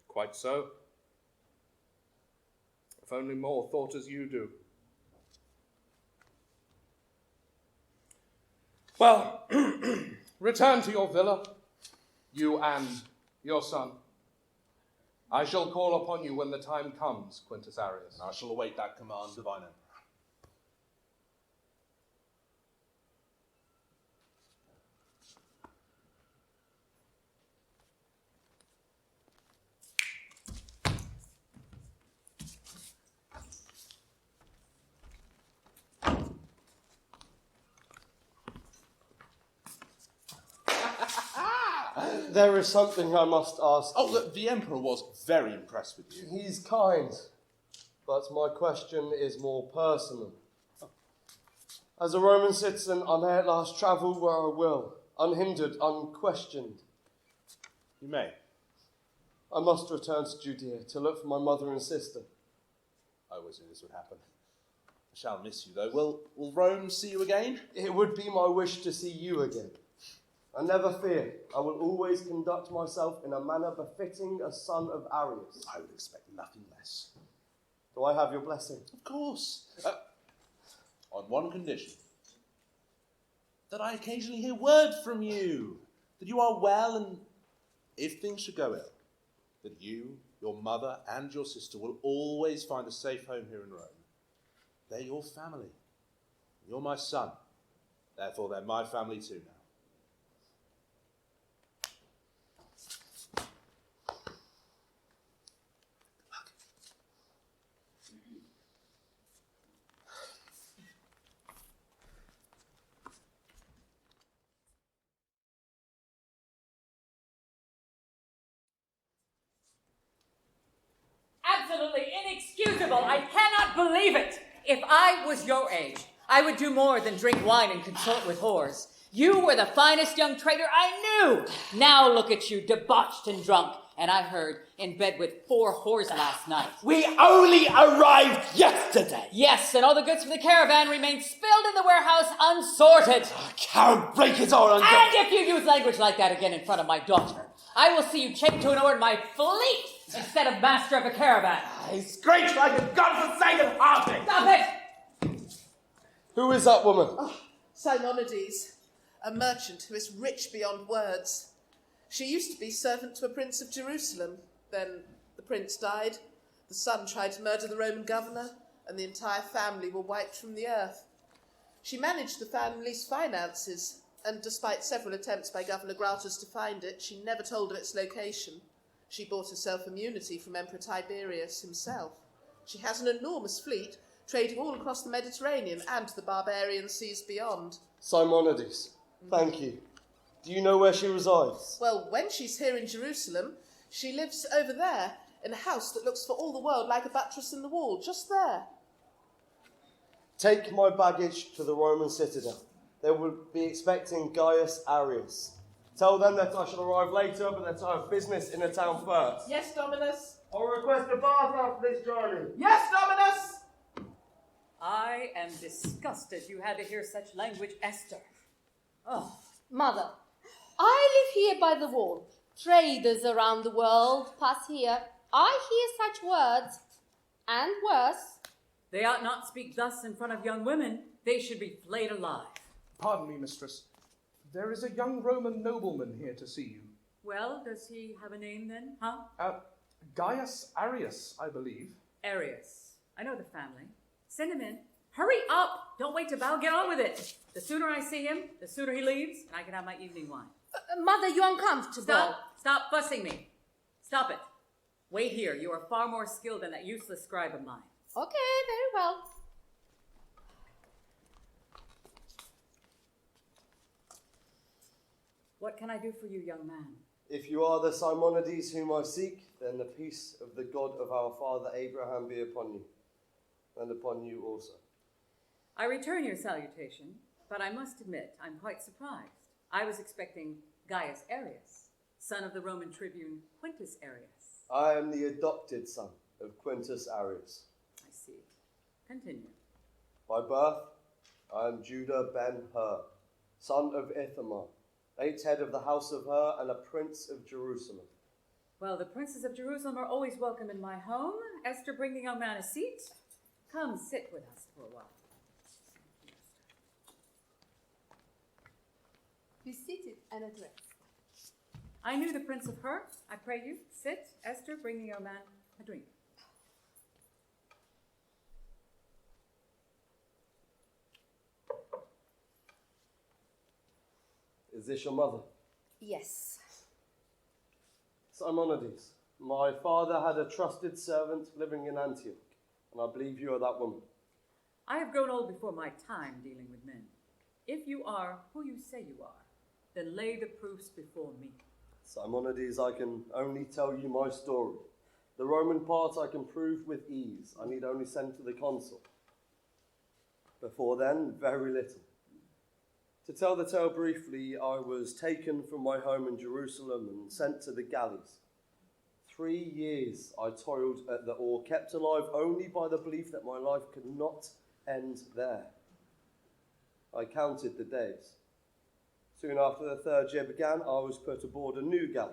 Quite so. If only more thought as you do. Well, return to your villa, you and your son. I shall call upon you when the time comes, Quintus Arius. I shall await that command, Divine Emperor. There is something I must ask. Oh, look, the Emperor was very impressed with you. He's kind, but my question is more personal. As a Roman citizen, I may at last travel where I will, unhindered, unquestioned. You may. I must return to Judea to look for my mother and sister. I always knew this would happen. I shall miss you, though. Will Rome see you again? It would be my wish to see you again. And never fear, I will always conduct myself in a manner befitting a son of Arius. I would expect nothing less. Do I have your blessing? Of course. On one condition. That I occasionally hear word from you. That you are well, and if things should go ill, that you, your mother, and your sister will always find a safe home here in Rome. They're your family. You're my son. Therefore, they're my family too now. Absolutely inexcusable. I cannot believe it. If I was your age, I would do more than drink wine and consort with whores. You were the finest young traitor I knew. Now look at you, debauched and drunk. And I heard in bed with 4 whores last night. We only arrived yesterday. Yes, and all the goods from the caravan remain spilled in the warehouse unsorted. Count breakers are on. And if you use language like that again in front of my daughter, I will see you chained to an oar in my fleet instead of master of a caravan. He screeched like a godforsaken harpy. Stop it! Who is that woman? Simonides, a merchant who is rich beyond words. She used to be servant to a prince of Jerusalem. Then the prince died, the son tried to murder the Roman governor, and the entire family were wiped from the earth. She managed the family's finances, and despite several attempts by Governor Gratus to find it, she never told of its location. She bought herself immunity from Emperor Tiberius himself. She has an enormous fleet, trading all across the Mediterranean and the barbarian seas beyond. Simonides, thank you. Do you know where she resides? Well, when she's here in Jerusalem, she lives over there, in a house that looks for all the world like a buttress in the wall, just there. Take my baggage to the Roman citadel. They will be expecting Gaius Arius. Tell them that I shall arrive later, but that I have business in the town first. Yes, Dominus. I'll request a bath after this journey. Yes, Dominus. I am disgusted you had to hear such language, Esther. Oh. Mother, I live here by the wall. Traders around the world pass here. I hear such words, and worse. They ought not speak thus in front of young women. They should be flayed alive. Pardon me, mistress. There is a young Roman nobleman here to see you. Well, does he have a name then, huh? Gaius Arius, I believe. Arius. I know the family. Send him in. Hurry up! Don't wait to bow. Get on with it. The sooner I see him, the sooner he leaves, and I can have my evening wine. Mother, you're uncomfortable. Stop fussing me. Stop it. Wait here. You are far more skilled than that useless scribe of mine. Okay, very well. What can I do for you, young man? If you are the Simonides whom I seek, then the peace of the God of our father Abraham be upon you, and upon you also. I return your salutation, but I must admit I'm quite surprised. I was expecting Gaius Arrius, son of the Roman tribune Quintus Arrius. I am the adopted son of Quintus Arrius. I see. Continue. By birth, I am Judah ben Hur, son of Ithamar, 8th head of the house of Hur and a prince of Jerusalem. Well, the princes of Jerusalem are always welcome in my home. Esther, bring the young man a seat. Come sit with us for a while. Be seated and address. I knew the Prince of Hur. I pray you, sit. Esther, bring the young man a drink. Is this your mother? Yes. Simonides, my father had a trusted servant living in Antioch, and I believe you are that woman. I have grown old before my time dealing with men. If you are who you say you are, then lay the proofs before me. Simonides, I can only tell you my story. The Roman part I can prove with ease. I need only send to the consul. Before then, very little. To tell the tale briefly, I was taken from my home in Jerusalem and sent to the galleys. 3 years I toiled at the oar, kept alive only by the belief that my life could not end there. I counted the days. Soon after the 3rd year began, I was put aboard a new galley,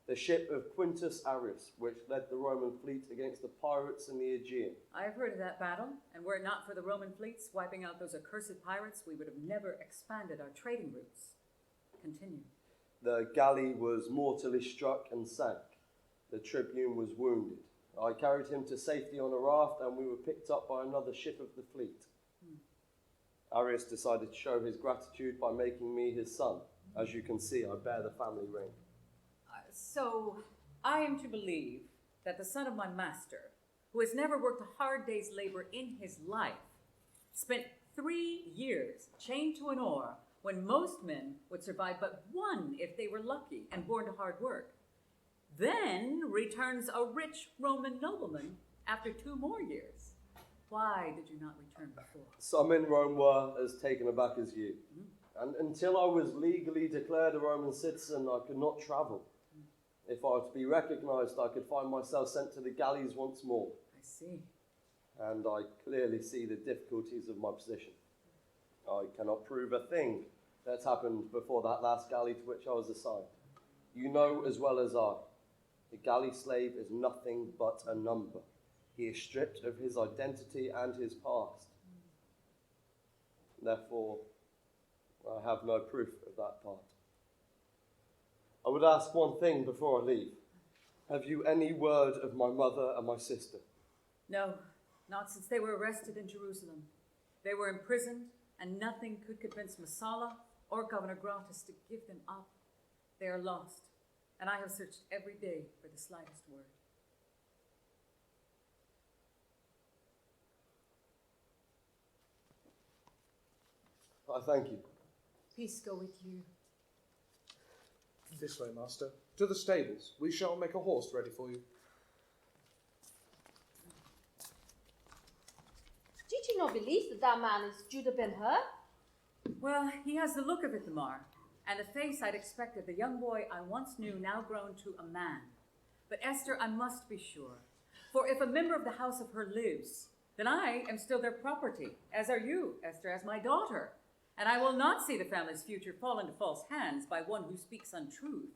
the ship of Quintus Arrius, which led the Roman fleet against the pirates in the Aegean. I have heard of that battle, and were it not for the Roman fleets wiping out those accursed pirates, we would have never expanded our trading routes. Continue. The galley was mortally struck and sank. The tribune was wounded. I carried him to safety on a raft, and we were picked up by another ship of the fleet. Arrius decided to show his gratitude by making me his son. As you can see, I bear the family ring. So, I am to believe that the son of my master, who has never worked a hard day's labor in his life, spent 3 years chained to an oar when most men would survive but one if they were lucky and born to hard work, then returns a rich Roman nobleman after 2 more years. Why did you not return before? Some in Rome were as taken aback as you. And until I was legally declared a Roman citizen, I could not travel. If I were to be recognized, I could find myself sent to the galleys once more. I see. And I clearly see the difficulties of my position. I cannot prove a thing that's happened before that last galley to which I was assigned. You know as well as I, the galley slave is nothing but a number. He is stripped of his identity and his past. Therefore, I have no proof of that part. I would ask one thing before I leave. Have you any word of my mother and my sister? No, not since they were arrested in Jerusalem. They were imprisoned, and nothing could convince Messala or Governor Gratus to give them up. They are lost, and I have searched every day for the slightest word. I thank you. Peace go with you. This way, master. To the stables. We shall make a horse ready for you. Did you not believe that that man is Judah ben Hur? Well, he has the look of Ithamar, and the face I'd expect of the young boy I once knew, now grown to a man. But Esther, I must be sure. For if a member of the house of Hur lives, then I am still their property, as are you, Esther, as my daughter. And I will not see the family's future fall into false hands by one who speaks untruth,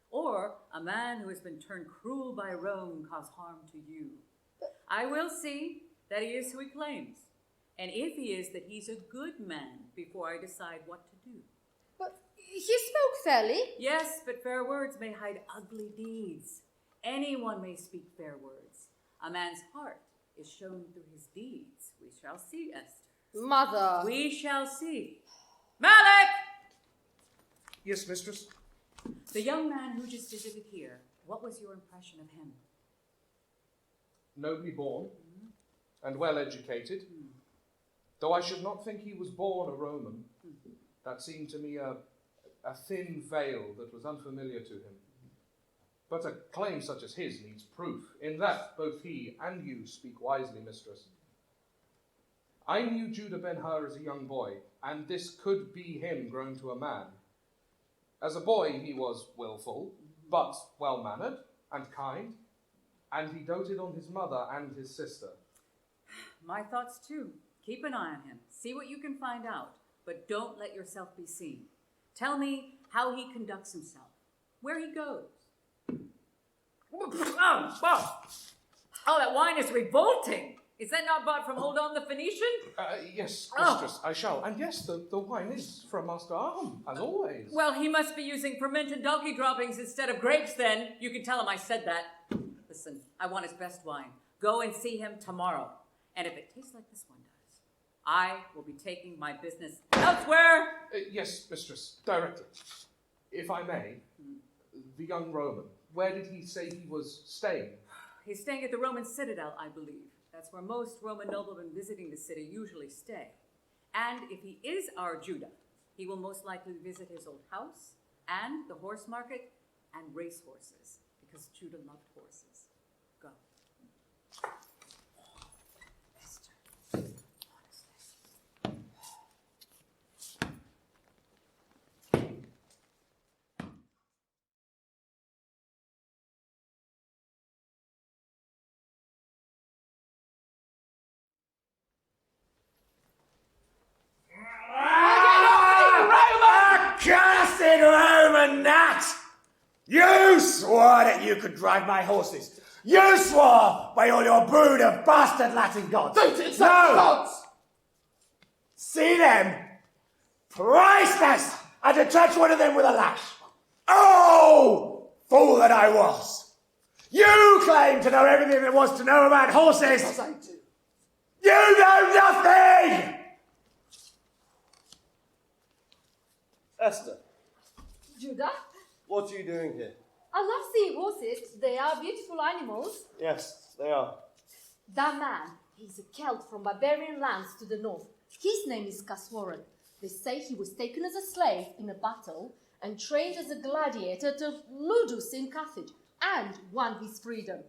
or a man who has been turned cruel by Rome cause harm to you. I will see that he is who he claims, and if he is, that he's a good man before I decide what to do. But he spoke fairly. Yes, but fair words may hide ugly deeds. Anyone may speak fair words. A man's heart is shown through his deeds. We shall see, Esther. Mother. We shall see. Malik! Yes, mistress? The young man who just visited here, what was your impression of him? Nobly born and well educated. Though I should not think he was born a Roman. That seemed to me a thin veil that was unfamiliar to him. But a claim such as his needs proof. In that both he and you speak wisely, mistress. I knew Judah Ben-Hur as a young boy, and this could be him grown to a man. As a boy he was willful, but well-mannered and kind, and he doted on his mother and his sister. My thoughts too. Keep an eye on him. See what you can find out, but don't let yourself be seen. Tell me how he conducts himself, where he goes. Oh, that wine is revolting. Is that not bought from Hold On the Phoenician? Yes, mistress, I shall. And yes, the wine is from Master Aham, as always. Well, he must be using fermented donkey droppings instead of grapes then. You can tell him I said that. Listen, I want his best wine. Go and see him tomorrow. And if it tastes like this one does, I will be taking my business elsewhere. Yes, mistress, directly. If I may, the young Roman, where did he say he was staying? He's staying at the Roman citadel, I believe. That's where most Roman noblemen visiting the city usually stay. And if he is our Judah, he will most likely visit his old house and the horse market and race horses, because Judah loved horses. Go. Accursed Roman gnat! You swore that you could drive my horses. You swore by all your brood of bastard Latin gods. Don't insult the gods! See them? Priceless! I had to touch one of them with a lash. Oh, fool that I was. You claim to know everything there was to know about horses. Yes, I do. You know nothing! Esther, Judah, what are you doing here? I love seeing horses. They are beautiful animals. Yes, they are. That man, he's a Celt from barbarian lands to the north. His name is Caswaran. They say he was taken as a slave in a battle and trained as a gladiator to Ludus in Carthage and won his freedom.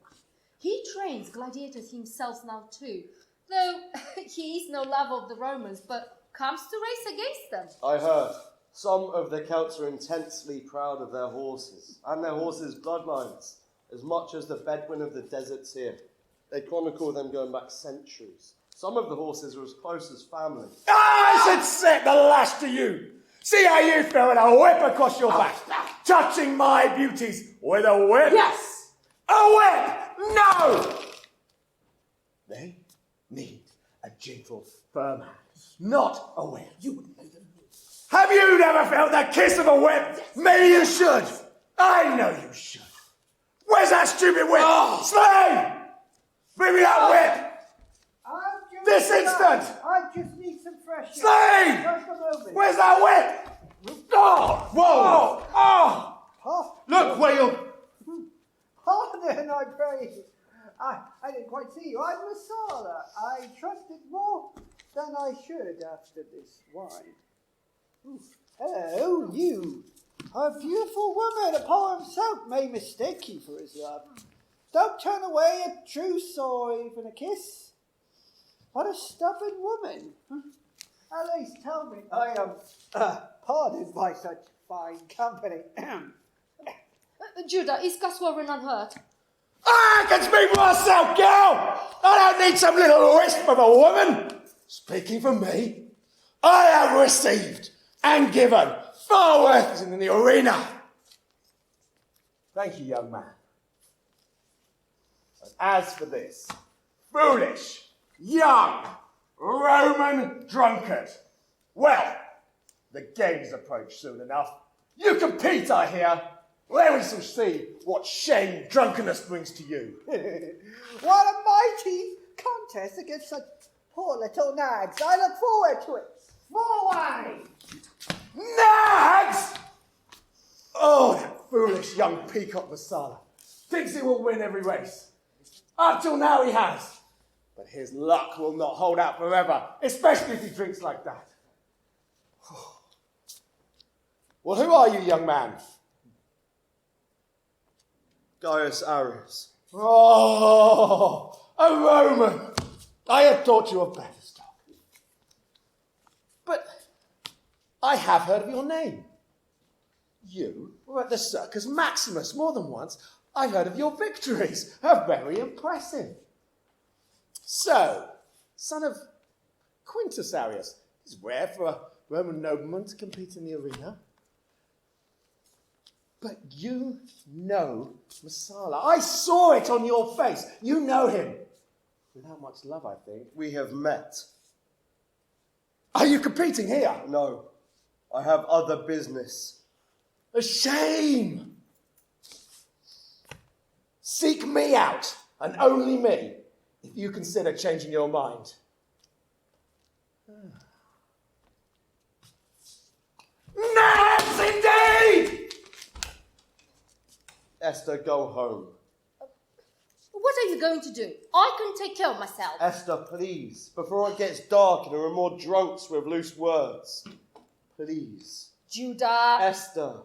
He trains gladiators himself now too, though he is no lover of the Romans, but comes to race against them. I heard. Some of the Celts are intensely proud of their horses and their horses' bloodlines, as much as the Bedouin of the deserts here. They chronicle them going back centuries. Some of the horses are as close as family. I should set the lash to you. See how you feel with a whip across your back. Touching my beauties with a whip. Yes! A whip! No! They need a gentle, firm hand, not a whip. You wouldn't know them. Have you never felt the kiss of a whip? Yes. Maybe you should. I know you should. Where's that stupid whip? Oh. Slave! Bring me that whip! This instant! I just need some fresh air. Slave! Just a moment. Where's that whip? Oh! Whoa! Oh! Oh. Look, Whale! Pardon, I pray. I didn't quite see you. I'm Masala. I trusted more than I should after this wine. Ooh. Hello, you. A beautiful woman. Apollo himself may mistake you for his love. Don't turn away a truce or even a kiss. What a stubborn woman. At least tell me I am pardoned by such fine company. Judah, is Caswaran unhurt? I can speak for myself, girl! I don't need some little wisp of a woman. Speaking for me, I have received and given far worse in the arena. Thank you, young man. And as for this foolish, young Roman drunkard, well, the games approach soon enough. You compete, I hear. Well, we shall see what shame drunkenness brings to you. What a mighty contest against such poor little nags. I look forward to it. Forward! Nags! Oh, that foolish young peacock Masala. Thinks he will win every race. Up till now he has. But his luck will not hold out forever, especially if he drinks like that. Well, who are you, young man? Gaius Arius. Oh, a Roman. I had thought you of better stock. But I have heard of your name. You were at the Circus Maximus more than once. I heard of your victories. Are very impressive. So, son of Quintus Arius. It's rare for a Roman nobleman to compete in the arena. But you know Masala. I saw it on your face. You know him. Without much love, I think. We have met. Are you competing here? No, I have other business. A shame. Seek me out, and only me, if you consider changing your mind. Nags indeed! Esther, go home. What are you going to do? I can take care of myself. Esther, please, before it gets dark and there are more drunks with loose words. Please. Judah. Esther.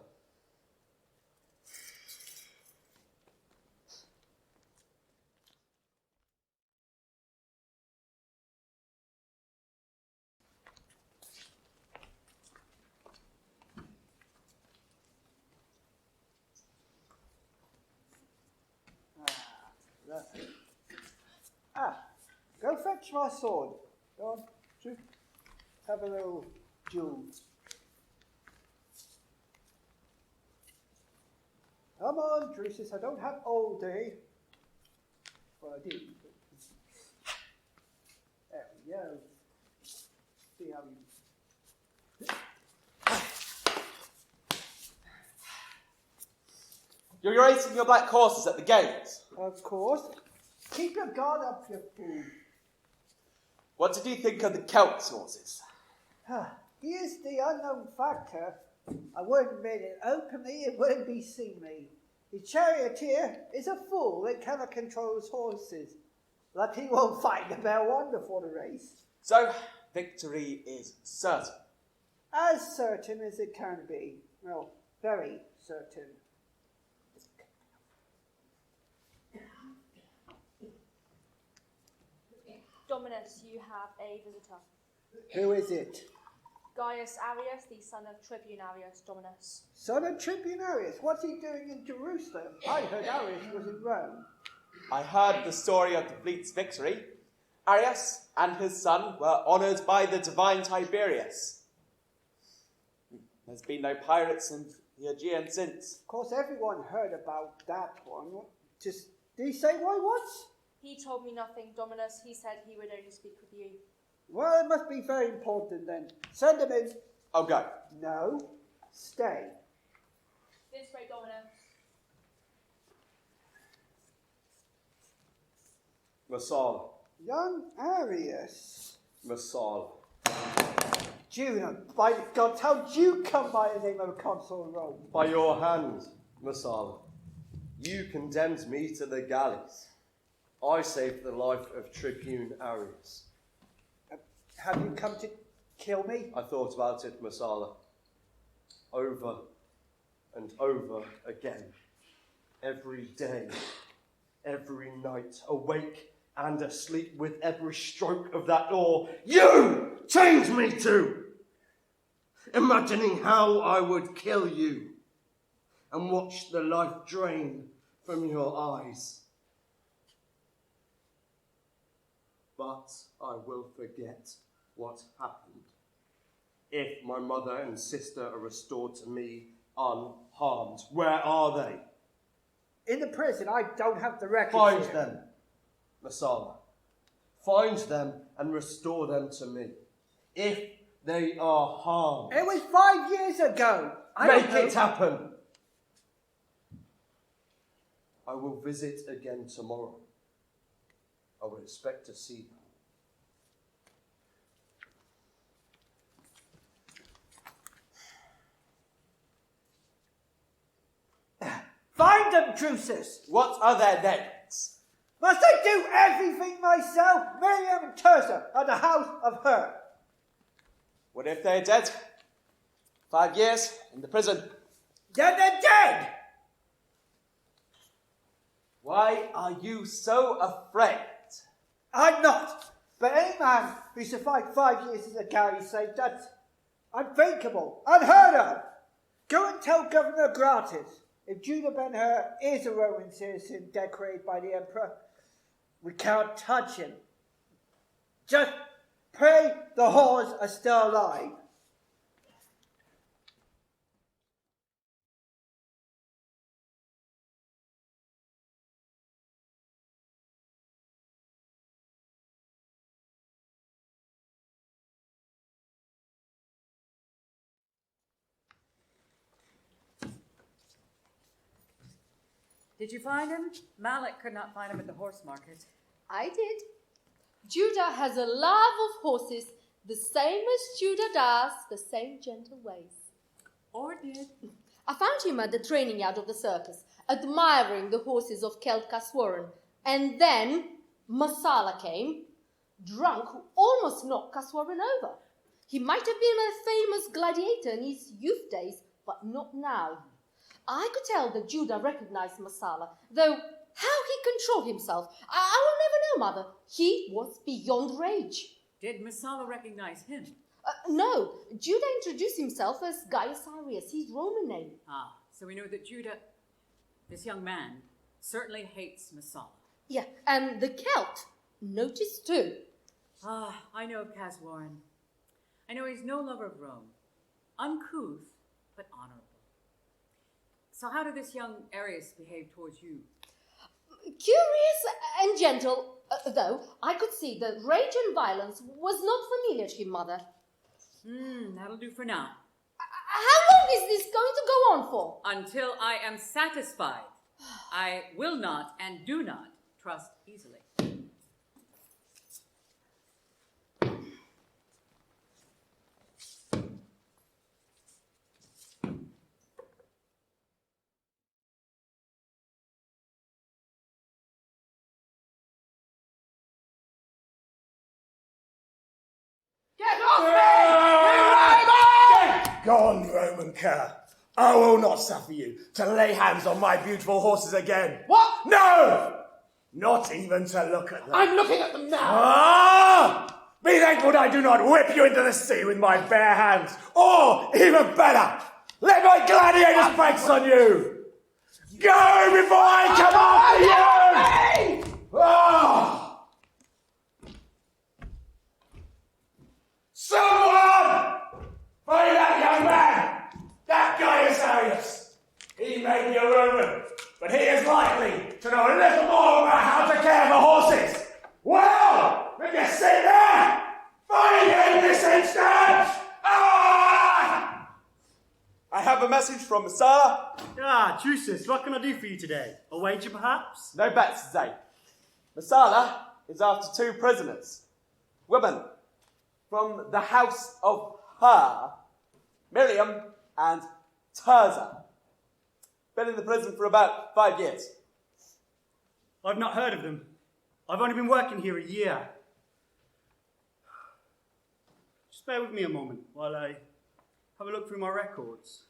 Go fetch my sword. Go on, Drew. Have a little duel. Come on, Drusus, I don't have all day. Well, I do. There we go. See how you... You're racing your black horses at the gates. Of course. Keep your guard up, you fool. What did you think of the Celt's horses? He is the unknown factor. I wouldn't admit it openly, it wouldn't be seemly. The charioteer is a fool that cannot control his horses. But he won't fight the bear one before the race. So, victory is certain. As certain as it can be. Well, very certain. Dominus, you have a visitor. Who is it? Gaius Arius, the son of Tribune Arius, Dominus. Son of Tribune Arius? What's he doing in Jerusalem? I heard Arius was in Rome. I heard the story of the fleet's victory. Arius and his son were honoured by the divine Tiberius. There's been no pirates in the Aegean since. Of course, everyone heard about that one. Did he say why once? He told me nothing, Dominus. He said he would only speak with you. Well, it must be very important then. Send him in. I'll go. No, stay. This way, Dominus. Masala. Young Arius. Masala. Juno, by God, how did you come by the name of a consul in Rome? By your hand, Masala. You condemned me to the galleys. I saved the life of Tribune Arius. Have you come to kill me? I thought about it, Masala. Over and over again. Every day, every night, awake and asleep with every stroke of that oar you changed me to! Imagining how I would kill you and watch the life drain from your eyes. But I will forget what happened. If my mother and sister are restored to me unharmed, where are they? In the prison. I don't have the records. Find here. them, Masala. Find them and restore them to me. If they are harmed. It was 5 years ago. Make it happen. I will visit again tomorrow. I would expect to see them. Find them, Drusus! What are their names? Must I do everything myself? Miriam and Tirzah at the house of Hur. What if they're dead? 5 years in the prison. Then they're dead! Why are you so afraid? I'm not. But any man who survived 5 years as a galley slave, that's unthinkable, unheard of. Go and tell Governor Gratis, if Judah Ben-Hur is a Roman citizen decorated by the emperor, we can't touch him. Just pray the whores are still alive. Did you find him? Malik could not find him at the horse market. I did. Judah has a love of horses, the same as Judah does, the same gentle ways. Or did. I found him at the training yard of the circus, admiring the horses of Celt Caswaran. And then Masala came, drunk, who almost knocked Caswaran over. He might have been a famous gladiator in his youth days, but not now. I could tell that Judah recognized Masala, though how he controlled himself, I will never know, Mother. He was beyond rage. Did Masala recognize him? No, Judah introduced himself as Gaius Arius, his Roman name. Ah, so we know that Judah, this young man, certainly hates Masala. Yeah, and the Celt noticed too. Ah, I know of Caswaran. I know he's no lover of Rome. Uncouth, but honorable. So how did this young Arius behave towards you? Curious and gentle, though I could see that rage and violence was not familiar to him, Mother. That'll do for now. How long is this going to go on for? Until I am satisfied. I will not and do not trust easily. Gone, Roman cur. I will not suffer you to lay hands on my beautiful horses again. What? No! Not even to look at them. I'm looking at them now. Ah! Be thankful I do not whip you into the sea with my bare hands. Or, even better, let my gladiator's brakes on you. Go before I come after you! Ah! Someone! Find that young man! That Gaius Arius! He may be a Roman, but he is likely to know a little more about how to care for horses! Well, if you sit there, find him this instant! Ah! I have a message from Masala. Ah, Drusus, what can I do for you today? A wager, perhaps? No bets today. Masala is after 2 prisoners. Women from the house of Hur, Miriam and Tirzah. Been in the prison for about 5 years. I've not heard of them. I've only been working here a year. Just bear with me a moment while I have a look through my records.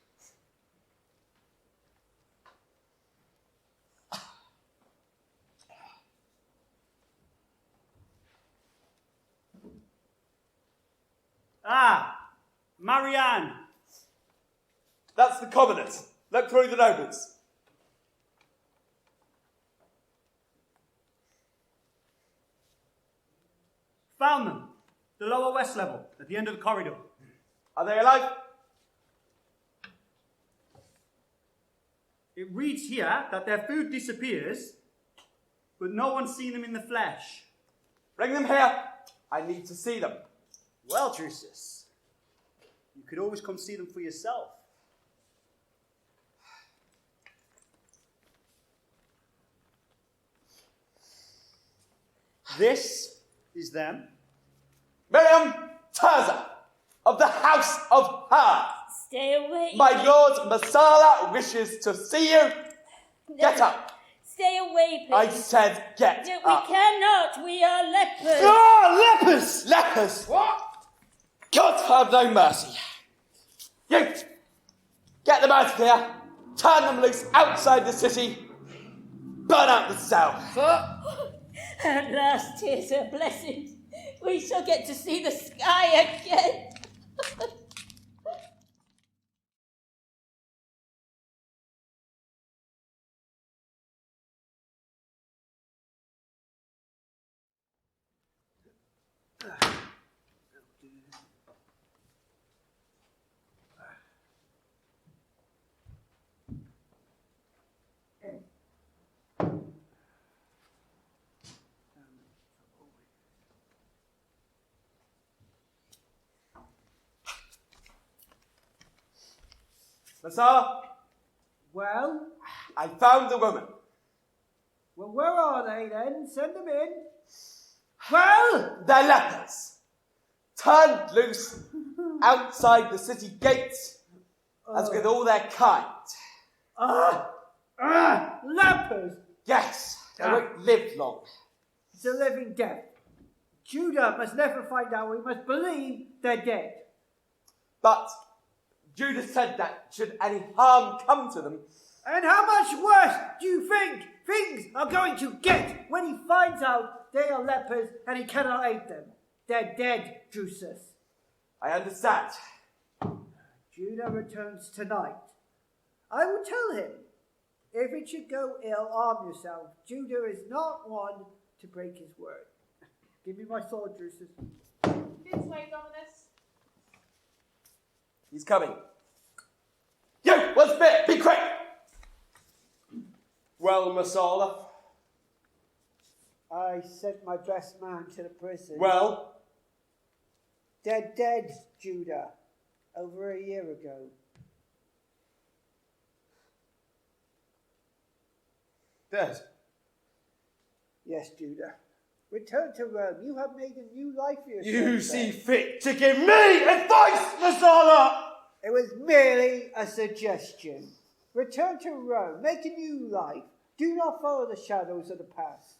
Ah, Marianne. That's the commoners. Look through the nobles. Found them. The lower west level, at the end of the corridor. Are they alive? It reads here that their food disappears, but no one's seen them in the flesh. Bring them here. I need to see them. Well, Drusus, you could always come see them for yourself. This is them. Miriam Tirza of the House of Hur. Stay away. My lord Masala wishes to see you. No. Get up. Stay away, please. I said get No, up. we cannot. We are lepers. Ah, lepers! Lepers. What? God have no mercy. You, get them out of here. Turn them loose outside the city. Burn out the cell. At last, here's a blessing. We shall get to see the sky again. Masala, Well, I found the woman. well, where are they then? Send them in. Well, They're lepers. Turned loose outside the city gates, as with all their kind. lepers. Yes, they won't live long. It's a living death. Judah must never find out. We must believe they're dead. But Judah said that should any harm come to them, And how much worse do you think things are going to get when he finds out they are lepers and he cannot aid them? They're dead, Drusus. I understand. Judah returns tonight. I will tell him. If it should go ill, arm yourself. Judah is not one to break his word. Give me my sword, Drusus. This way, Dominus. He's coming. You, what's bit? Be quick! Well, Masala. I sent my best man to the prison. Well, They're dead, Judah. Over a year ago. dead. Yes, Judah. Return to Rome. You have made a new life for yourself. You see fit to give me advice, Masala! It was merely a suggestion. Return to Rome. Make a new life. Do not follow the shadows of the past.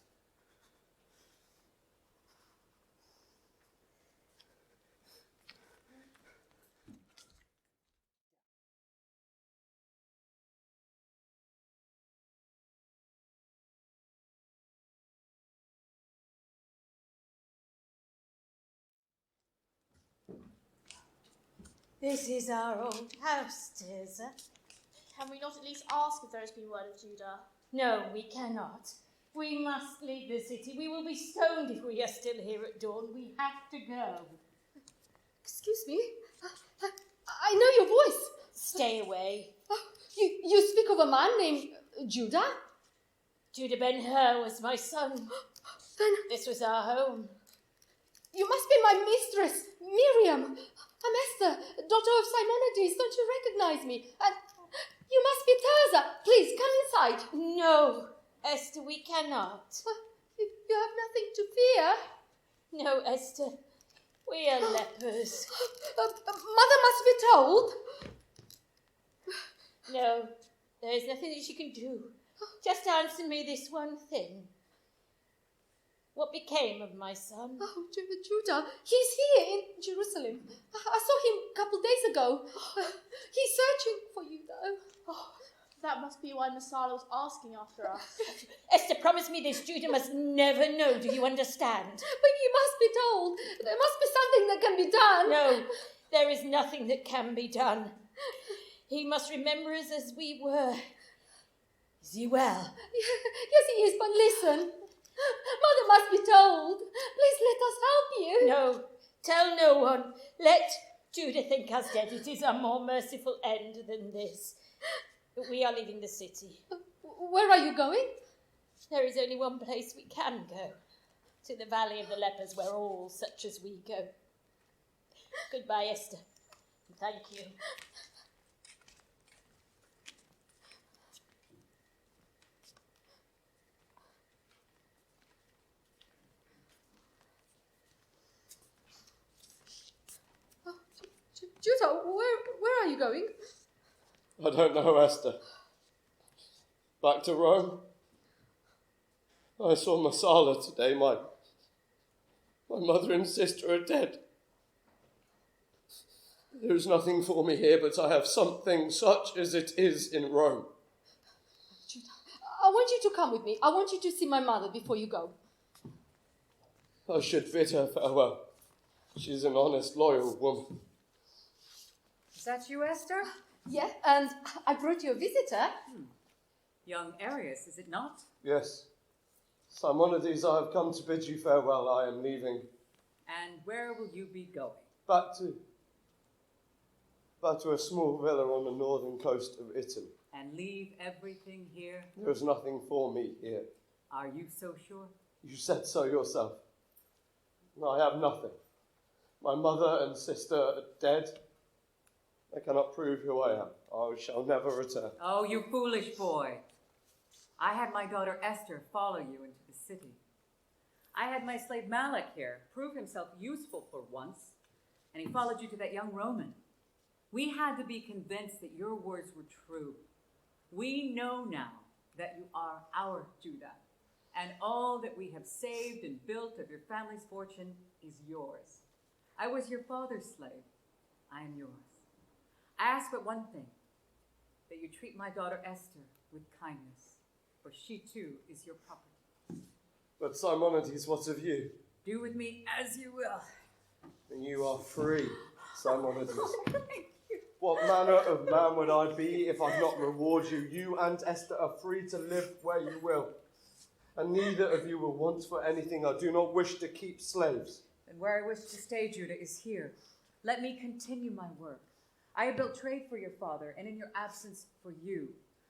This is our old house, Tirza. Can we not at least ask if there has been word of Judah? No, we cannot. We must leave the city. We will be stoned if we are still here at dawn. We have to go. Excuse me? I know your voice. Stay away. You speak of a man named Judah? Judah Ben-Hur was my son. Then This was our home. you must be my mistress, Miriam. I'm Esther, daughter of Simonides. Don't you recognize me? And you must be Tirza. Please, come inside. No, Esther, we cannot. You have nothing to fear. No, Esther, we are lepers. Mother must be told. No, there is nothing that she can do. Just answer me this one thing. What became of my son? Oh, Judah, he's here in Jerusalem. I saw him a couple days ago. He's searching for you, though. Oh, that must be why Masala was asking after us. Esther, promise me this. Judah must never know. Do you understand? But you must be told. There must be something that can be done. No, there is nothing that can be done. He must remember us as we were. Is he well? Yes, he is, but listen. Mother must be told. Please let us help you. No, tell no one. Let Judah think us dead. It is a more merciful end than this. But we are leaving the city. Where are you going? There is only one place we can go. To the Valley of the Lepers, where all such as we go. Goodbye, Esther. Thank you. Judah, where are you going? I don't know, Esther. Back to Rome? I saw Marsala today. My mother and sister are dead. There is nothing for me here, but I have something such as it is in Rome. Judah, I want you to come with me. I want you to see my mother before you go. I should bid her farewell. She's an honest, loyal woman. Is that you, Esther? Yeah, and I brought you a visitor. Young Arius, is it not? Yes. Simonides, I have come to bid you farewell. I am leaving. And where will you be going? Back to a small villa on the northern coast of Italy. And leave everything here? There is nothing for me here. Are you so sure? You said so yourself. I have nothing. My mother and sister are dead. I cannot prove who I am. I shall never return. Oh, you foolish boy. I had my daughter Esther follow you into the city. I had my slave Malak here prove himself useful for once, and he followed you to that young Roman. We had to be convinced that your words were true. We know now that you are our Judah, and all that we have saved and built of your family's fortune is yours. I was your father's slave. I am yours. I ask but one thing, that you treat my daughter Esther with kindness, for she too is your property. But Simonides, what of you? Do with me as you will. And you are free, Simonides. What manner of man would I be if I'd not reward you? You and Esther are free to live where you will. And neither of you will want for anything. I do not wish to keep slaves. And where I wish to stay, Judah, is here. Let me continue my work. I have built trade for your father, and in your absence for you.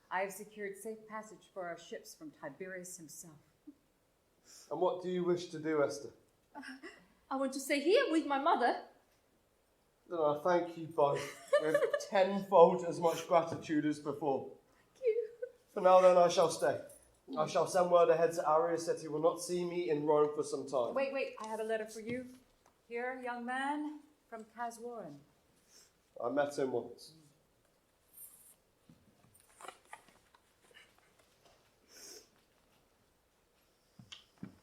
I have secured safe passage for our ships from Tiberius himself. And what do you wish to do, Esther? I want to stay here with my mother. Then I thank you both with tenfold as much gratitude as before. Thank you. For now then I shall stay. I shall send word ahead to Arius that he will not see me in Rome for some time. Wait, I have a letter for you. Here, young man, from Caswaran. I met him once.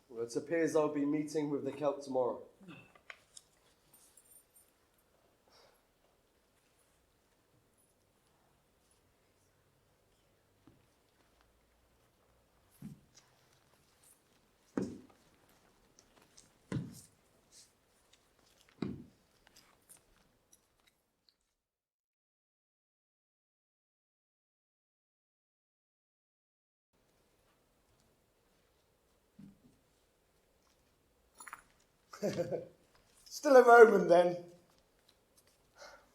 Well, it appears I'll be meeting with the Celt tomorrow. Still a Roman, then?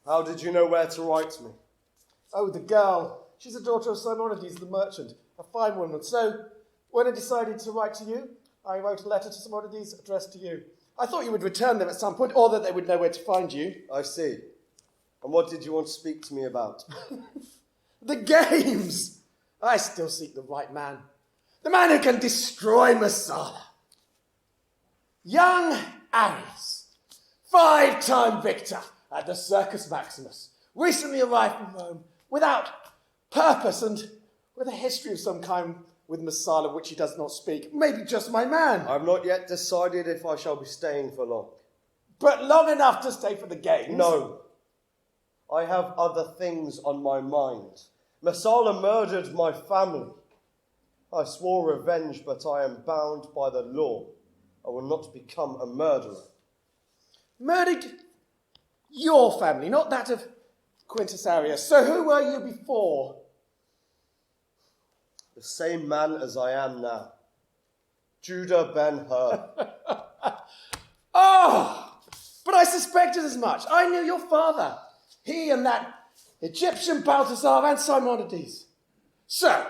How did you know where to write me? Oh, the girl. She's a daughter of Simonides the merchant, a fine woman. So, when I decided to write to you, I wrote a letter to Simonides addressed to you. I thought you would return them at some point, or that they would know where to find you. I see. And what did you want to speak to me about? The games! I still seek the right man. The man who can destroy Marsala. Young Arius, 5-time victor at the Circus Maximus, recently arrived from Rome, without purpose and with a history of some kind with Marsala which he does not speak. Maybe just my man. I've not yet decided if I shall be staying for long. But long enough to stay for the games? No. I have other things on my mind. Marsala murdered my family. I swore revenge, but I am bound by the law. I will not become a murderer. Murdered your family, not that of Quintus Arius. So who were you before? The same man as I am now. Judah ben Hur. Oh, but I suspected as much. I knew your father. He and that Egyptian Balthazar and Simonides. So,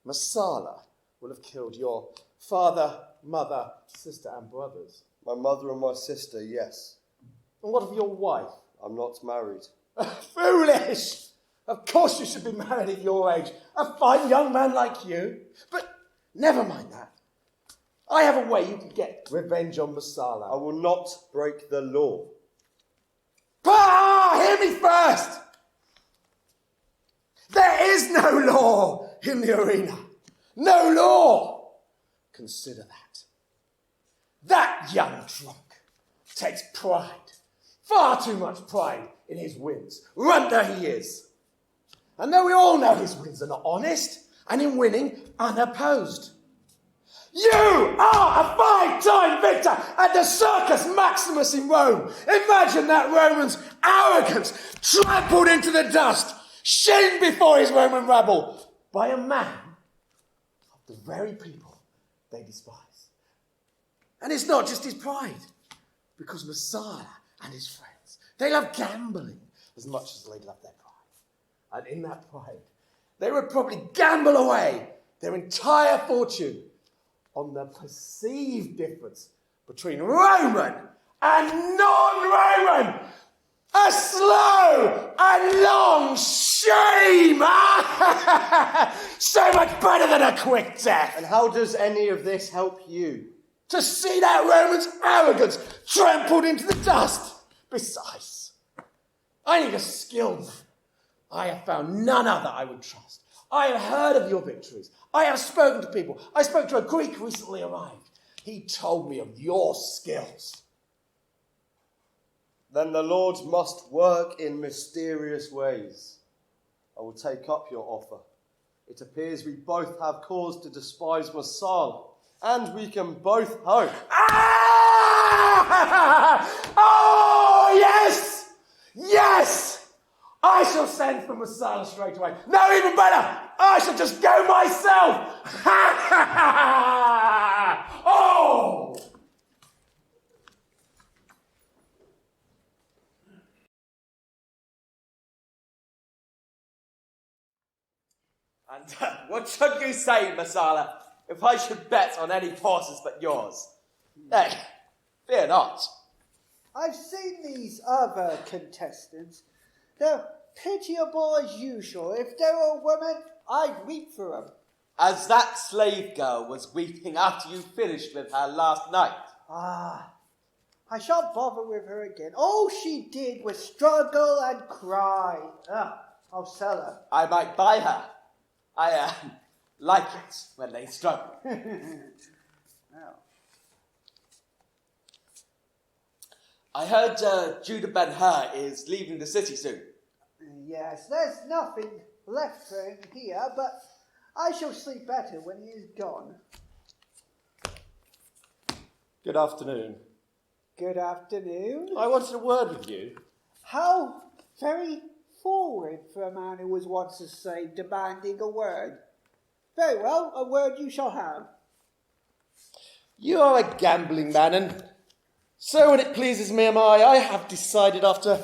Marsala will have killed your father, mother, sister, and brothers. My mother and my sister, yes. And what of your wife? I'm not married. Foolish! Of course you should be married at your age. A fine young man like you. But never mind that. I have a way you can get revenge on Marsala. I will not break the law. Hear me first! There is no law in the arena. No law. Consider that. That young drunk takes pride, far too much pride in his wins, runter he is. And though we all know his wins are not honest, and in winning, unopposed. You are a 5-time victor at the Circus Maximus in Rome. Imagine that Roman's arrogance trampled into the dust, shamed before his Roman rabble by a man of the very people they despise. And it's not just his pride, because Messala and his friends, they love gambling as much as they love their pride. And in that pride, they would probably gamble away their entire fortune on the perceived difference between Roman and non-Roman. A slow and long shame! So much better than a quick death. And how does any of this help you? To see that Roman's arrogance trampled into the dust. Besides, I need a skilled man. I have found none other I would trust. I have heard of your victories. I have spoken to people. I spoke to a Greek recently arrived. He told me of your skills. Then the Lord must work in mysterious ways. I will take up your offer. It appears we both have cause to despise Messala, and we can both hope. Oh, yes! Yes! I shall send for Messala straight away. No, even better! I shall just go myself! Oh! And what should you say, Messala, if I should bet on any horses but yours? Hey, fear not. I've seen these other contestants. They're pitiable as usual. If they were women, I'd weep for them. As that slave girl was weeping after you finished with her last night. I shan't bother with her again. All she did was struggle and cry. I'll sell her. I might buy her. I like it when they struggle. I heard Judah Ben-Hur is leaving the city soon. Yes, there's nothing left for him here, but I shall sleep better when he is gone. Good afternoon. Good afternoon. I wanted a word with you. How very forward for a man who was once a slave demanding a word. Very well, a word you shall have. You are a gambling man, and so when it pleases me, I have decided after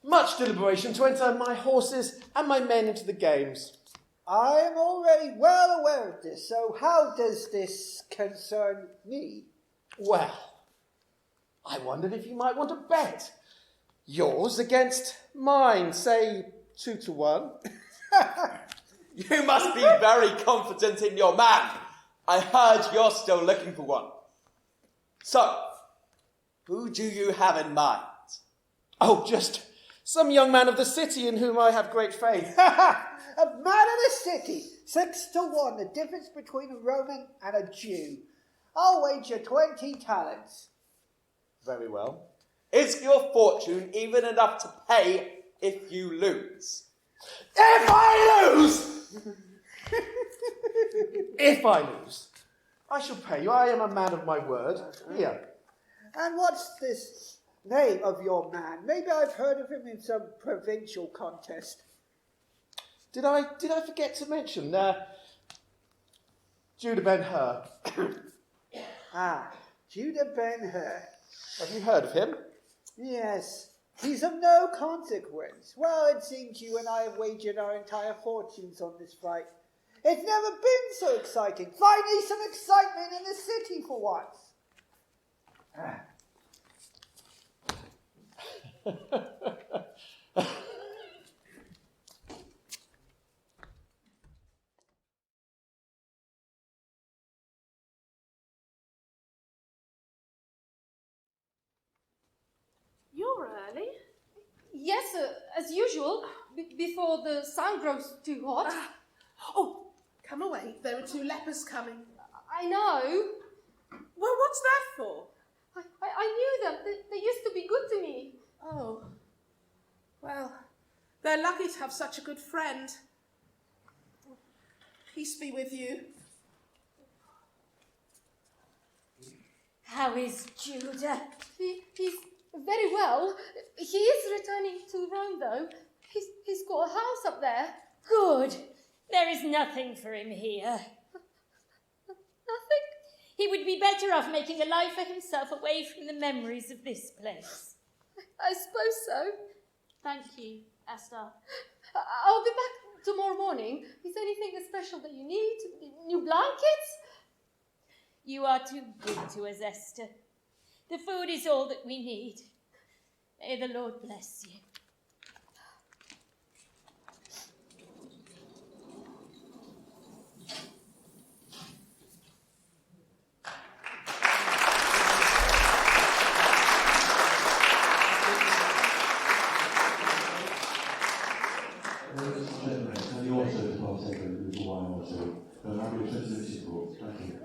much deliberation to enter my horses and my men into the games. I am already well aware of this, so how does this concern me? Well, I wondered if you might want to bet. Yours against mine, say 2-1. You must be very confident in your man. I heard you're still looking for one. So, who do you have in mind? Oh, just some young man of the city in whom I have great faith. A man of the city, 6-1, the difference between a Roman and a Jew. I'll wager 20 talents. Very well. Is your fortune even enough to pay if you lose? If I lose! If I lose, I shall pay you. I am a man of my word. Here. And what's this name of your man? Maybe I've heard of him in some provincial contest. Did I forget to mention Judah Ben-Hur? Judah Ben-Hur. Have you heard of him? Yes, he's of no consequence. Well, it seems you and I have wagered our entire fortunes on this fight. It's never been so exciting. Finally, some excitement in the city for once. You're early. Yes, as usual, before the sun grows too hot. Oh, come away. There are 2 lepers coming. I know. Well, what's that for? I knew them. They used to be good to me. Oh, well, they're lucky to have such a good friend. Peace be with you. How is Judah? He's very well. He is returning to Rome, though. He's got a house up there. Good. There is nothing for him here. Nothing? He would be better off making a life for himself away from the memories of this place. I suppose so. Thank you, Esther. I'll be back tomorrow morning. Is there anything special that you need? New blankets? You are too good to us, Esther. The food is all that we need. May the Lord bless you. Can you also partake a little wine or two? Don't have your sensitivity brought. Thank you.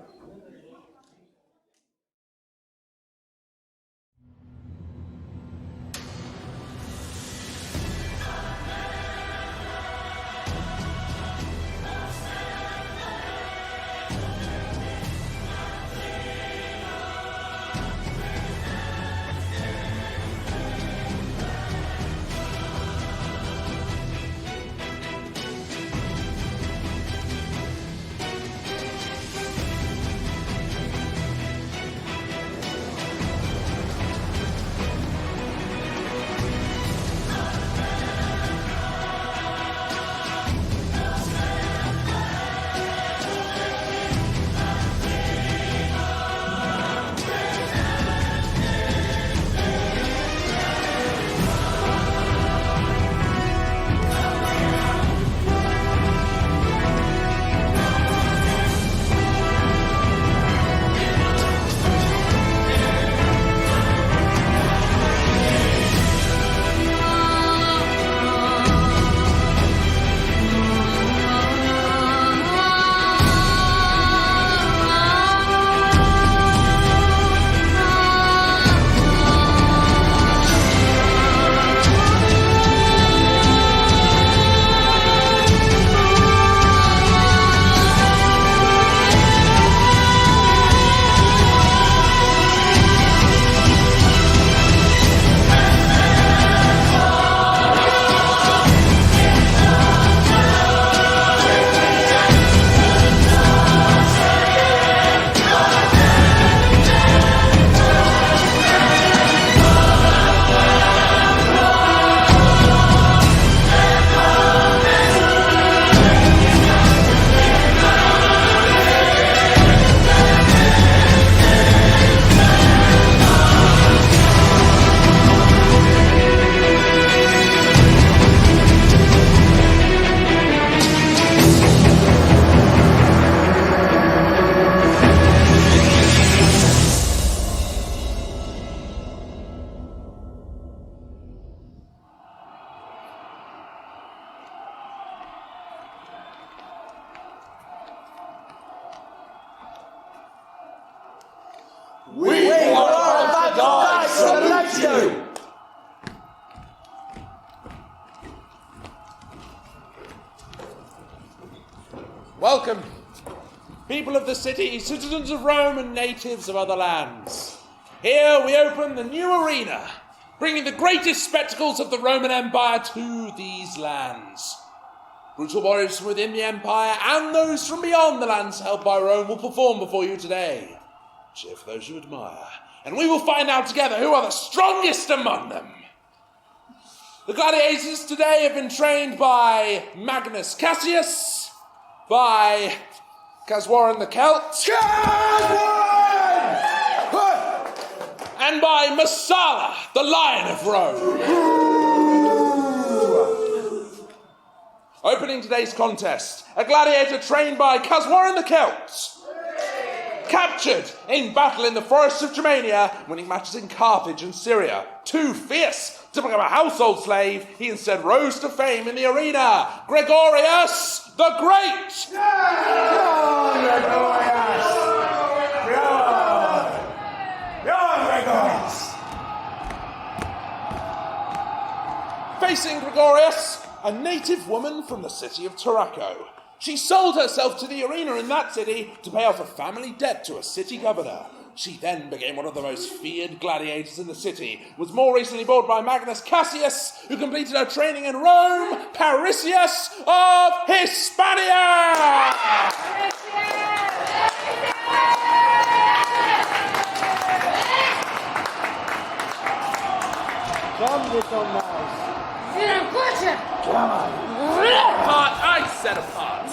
We are about to die, so let's go! Welcome, people of the city, citizens of Rome and natives of other lands. Here we open the new arena, bringing the greatest spectacles of the Roman Empire to these lands. Brutal warriors from within the Empire and those from beyond the lands held by Rome will perform before you today. Cheer for those you admire, and we will find out together who are the strongest among them. The gladiators today have been trained by Magnus Cassius, by Caswaran the Celt, and by Massala, the Lion of Rome. Opening today's contest, a gladiator trained by Caswaran the Celt. Captured in battle in the forests of Germania, winning matches in Carthage and Syria. 2 fierce, To become a household slave, he instead rose to fame in the arena. Gregorius the Great! Facing Gregorius, a native woman from the city of Tarraco. She sold herself to the arena in that city to pay off a family debt to a city governor. She then became one of the most feared gladiators in the city, was more recently bought by Magnus Cassius, who completed her training in Rome, Parisius of Hispania! Come, little mouse. Come on. Apart, I said apart.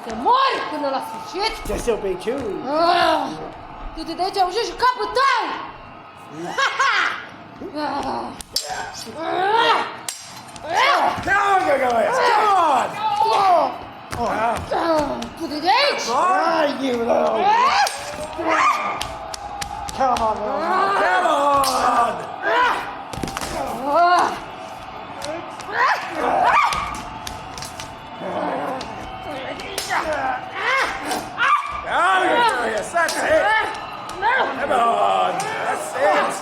Să mori până la sfârșit! This'll be chewy. Tu te dai ce și capul tău! Come on, Gregorius! Come on! Tu te dai aici! Ah, you little... Come on, little... Come on! Gregorius, that's it! Come on! That's it!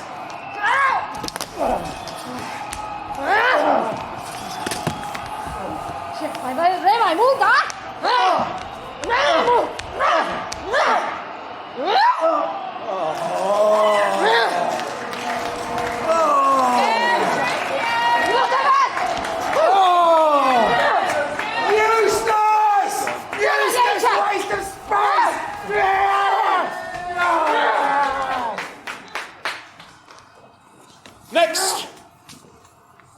Vrei mai mult, da? Eustace! Eustace, waste of space! Next,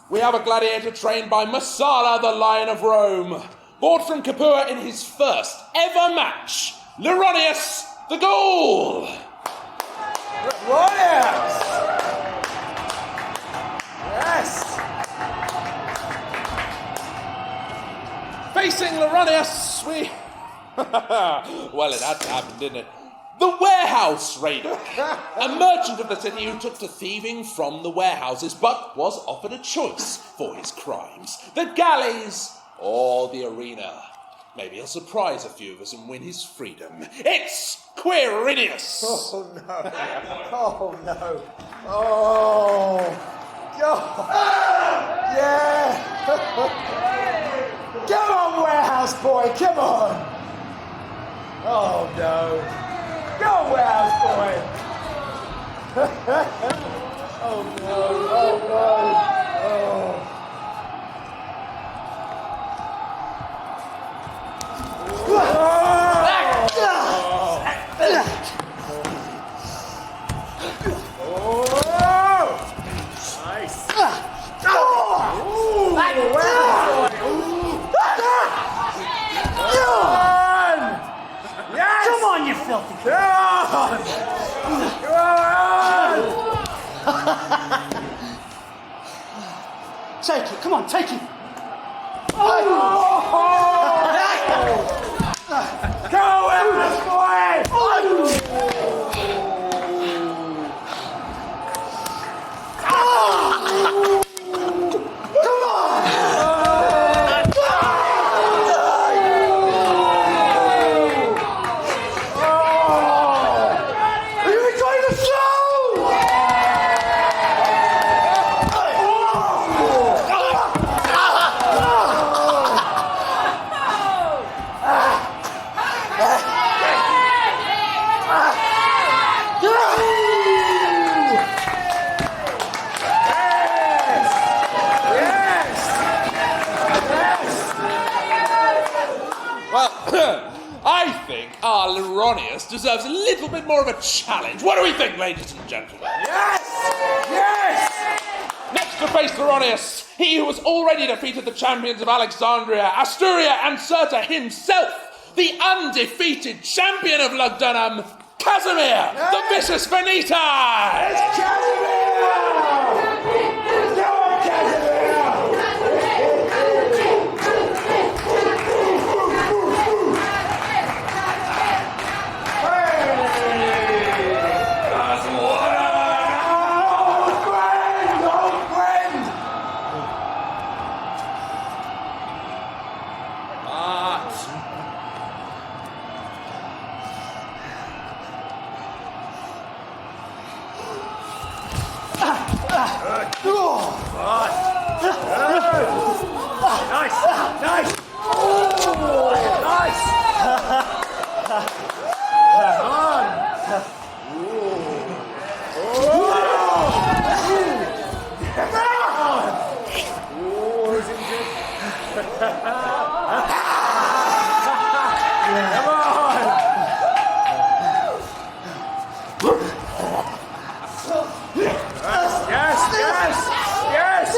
we have a gladiator trained by Messala, the Lion of Rome, bought from Capua in his first ever match, Leronius the Gaul. Leronius! Yes! Facing Leronius, we... well, it had to happen, didn't it? The warehouse raider, a merchant of the city who took to thieving from the warehouses, but was offered a choice for his crimes: the galleys or the arena. Maybe he'll surprise a few of us and win his freedom. It's Quirinius! Oh no! Oh no! Oh! God! Yeah! Come on, warehouse boy! Come on! Oh no! Go, warehouse boy! Oh no! Oh no! Oh! Nice! Yes! Come on, you filthy Come on! Take it, come on, take it! Go, Elvis boy! Come on! Are you enjoying the show? Well, I think our Leronius deserves a little bit more of a challenge. What do we think, ladies and gentlemen? Yes! Yes! Next to face Leronius, he who has already defeated the champions of Alexandria, Asturia, and Cirta himself, the undefeated champion of Lugdunum, Casimir, the Vicious Veneta! It's Casimir! Go on, Casimir! Nice! Nice! Nice! Come on! Who's injured? Come on! Yes! Yes! Yes!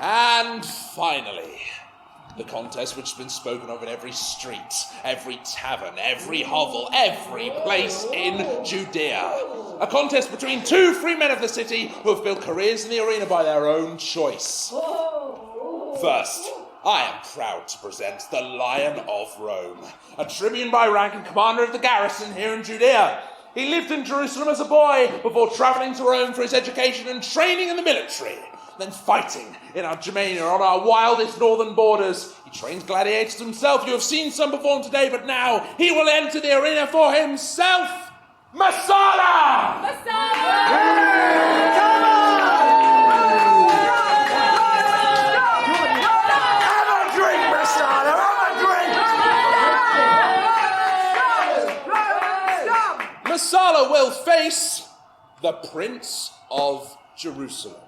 And finally, the contest which has been spoken of in every street, every tavern, every hovel, every place in Judea. A contest between two free men of the city who have built careers in the arena by their own choice. First, I am proud to present the Lion of Rome, a tribune by rank and commander of the garrison here in Judea. He lived in Jerusalem as a boy before travelling to Rome for his education and training in the military. Then fighting in our Germania on our wildest northern borders. He trains gladiators himself. You have seen some perform today, but now he will enter the arena for himself. Masala! Masala! Come on! Have a drink, Masala! Have a drink! Masala will face the Prince of Jerusalem,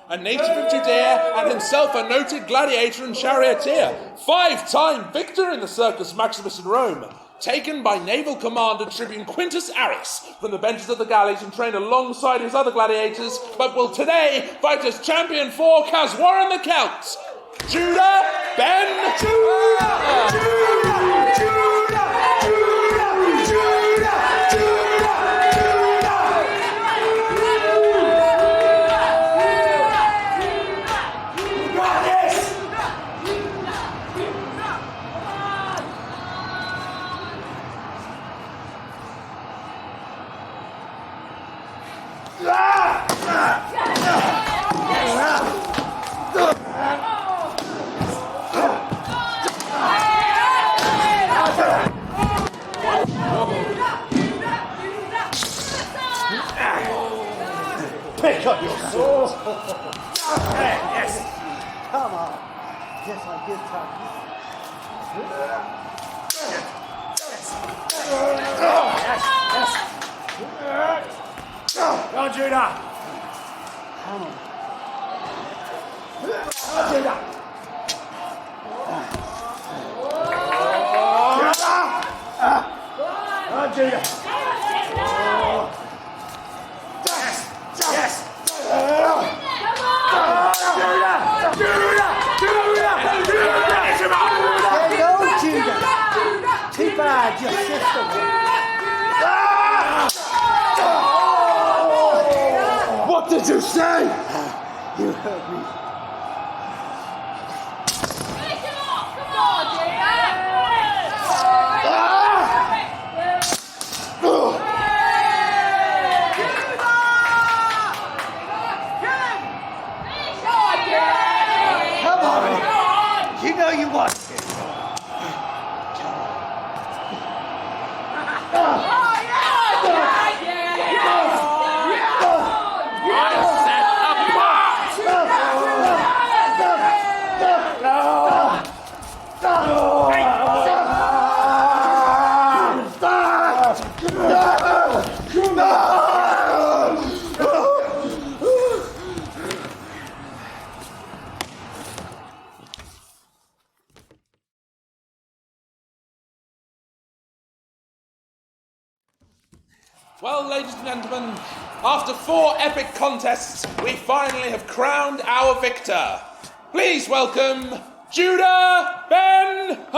a native of Judea and himself a noted gladiator and charioteer, 5-time victor in the Circus Maximus in Rome, taken by naval commander Tribune Quintus Arrius from the benches of the galleys and trained alongside his other gladiators, but will today fight as champion for Caswaran the Celt, Judah ben Pick up your sword! Yes! Come on. Yes, I did try. Go on, Judah! Come on. Go on, Judah! Go on, Judah! Yes! Too bad, your sister. What did you say? You heard me. Come on. You know you want it. Yes! Well, ladies and gentlemen, after 4 epic contests, we finally have crowned our victor. Please welcome Judah Ben-Hur!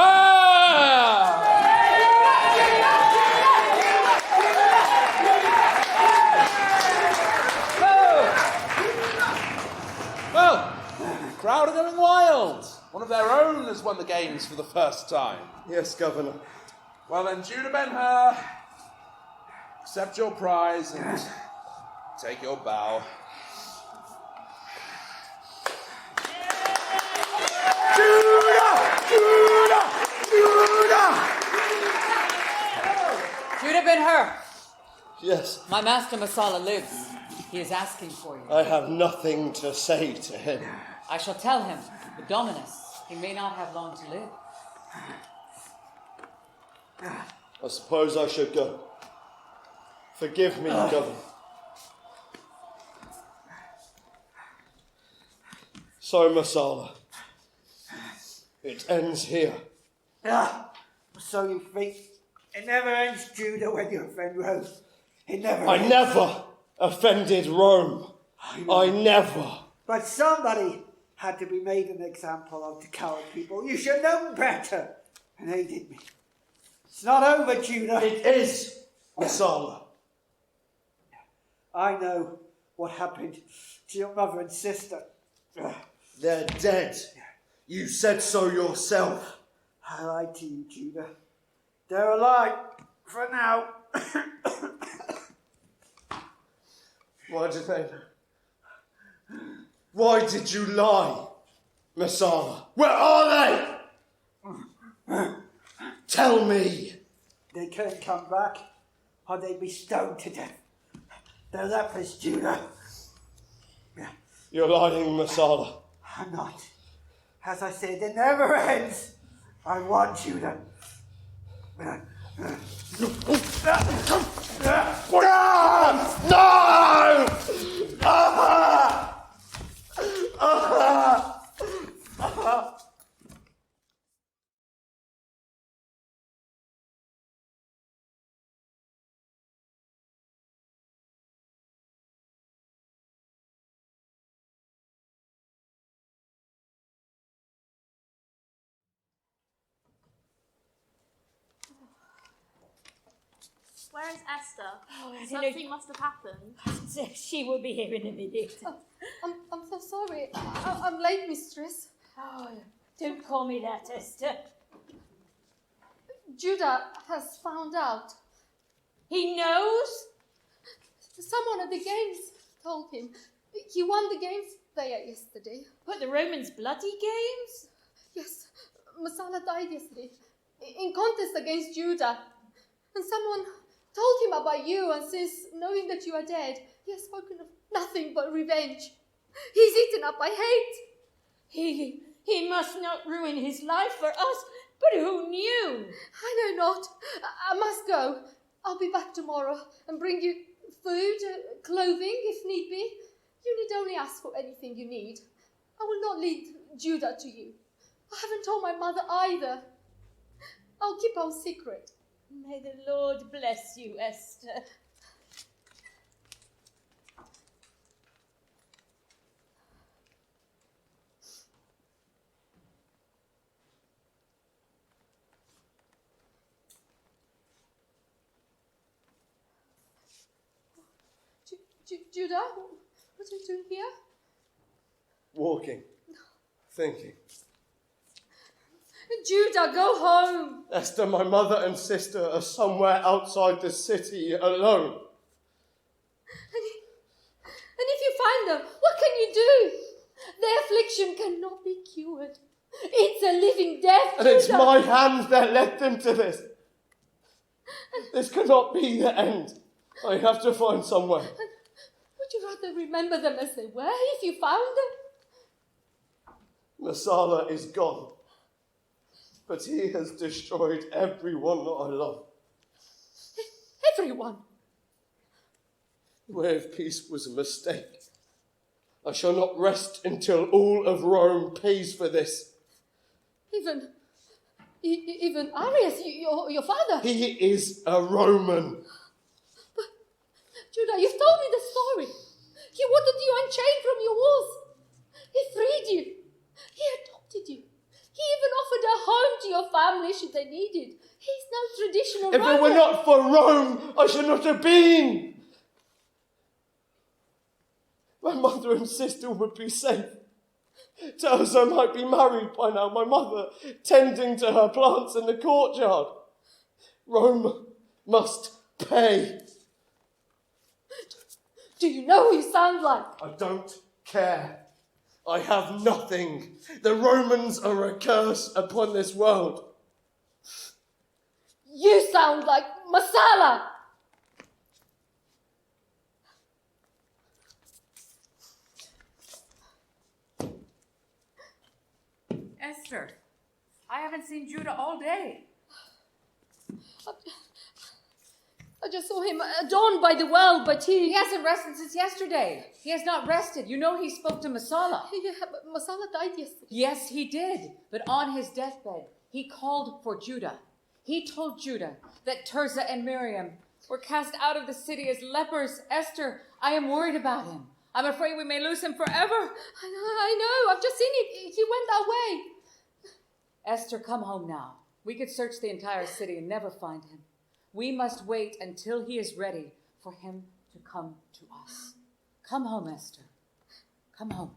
Well, the crowd are going wild. One of their own has won the games for the first time. Yes, Governor. Well then, Judah Ben-Hur, accept your prize and take your bow. Judah Ben-Hur! Yes. My master Masala lives. He is asking for you. I have nothing to say to him. I shall tell him, the Dominus, he may not have long to live. I suppose I should go. Forgive me, Governor. So, Masala, it ends here. So you think it never ends, Judah, when you offend Rome? It never I ends. never offended Rome. I never. But somebody had to be made an example of to coward people. You should know better. And they did me. It's not over, Judah. It is, Masala. I know what happened to your mother and sister. They're dead. You said so yourself. I lied to you, Judah. They're alive for now. Why did you lie, Masala? Where are they? Tell me. They couldn't come back, or they'd be stoned to death. They're lepers, Judah. You're lying, Masala. I'm not. As I said, it never ends. I want Judah. No! Where is Esther? I don't Something must have happened. She will be here in a minute. I'm so sorry. I'm late, mistress. Oh, don't call me that, Esther. Judah has found out. He knows? Someone at the games told him. He won the games there yesterday. What, the Romans' bloody games? Yes, Masala died yesterday in contest against Judah. And someone told him about you, and since knowing that you are dead, he has spoken of nothing but revenge. He's eaten up by hate. He must not ruin his life for us, but who knew? I know not. I must go. I'll be back tomorrow and bring you food, clothing, if need be. You need only ask for anything you need. I will not lead Judah to you. I haven't told my mother either. I'll keep our secret. May the Lord bless you, Esther. Judah, what are you doing here? Walking. Thinking. Judah, go home. Esther, my mother and sister are somewhere outside the city alone. And if you find them, what can you do? Their affliction cannot be cured. It's a living death, And it's Judah. my hand that led them to this. This cannot be the end. I have to find somewhere. Would you rather remember them as they were if you found them? Masala is gone. But he has destroyed everyone that I love. Everyone. The way of peace was a mistake. I shall not rest until all of Rome pays for this. Even Arius, your father. He is a Roman. Judah, you've told me the story. He wanted you unchained from your walls. He freed you. He adopted you. He even offered a home to your family should they need it. He's no traditional If Roman. it were not for Rome, I should not have been. My mother and sister would be safe. Tirzah might be married by now, my mother tending to her plants in the courtyard. Rome must pay. Do you know who you sound like? I don't care. I have nothing. The Romans are a curse upon this world. You sound like Masala. Esther, I haven't seen Judah all day. I just saw him adorned by the well, but He hasn't rested since yesterday. He has not rested. You know he spoke to Masala. Yeah, but Masala died yesterday. Yes, he did. But on his deathbed, he called for Judah. He told Judah that Tirzah and Miriam were cast out of the city as lepers. Esther, I am worried about him. I'm afraid we may lose him forever. I know. I've just seen it. He went that way. Esther, come home now. We could search the entire city and never find him. We must wait until he is ready for him to come to us. Come home, Esther. Come home.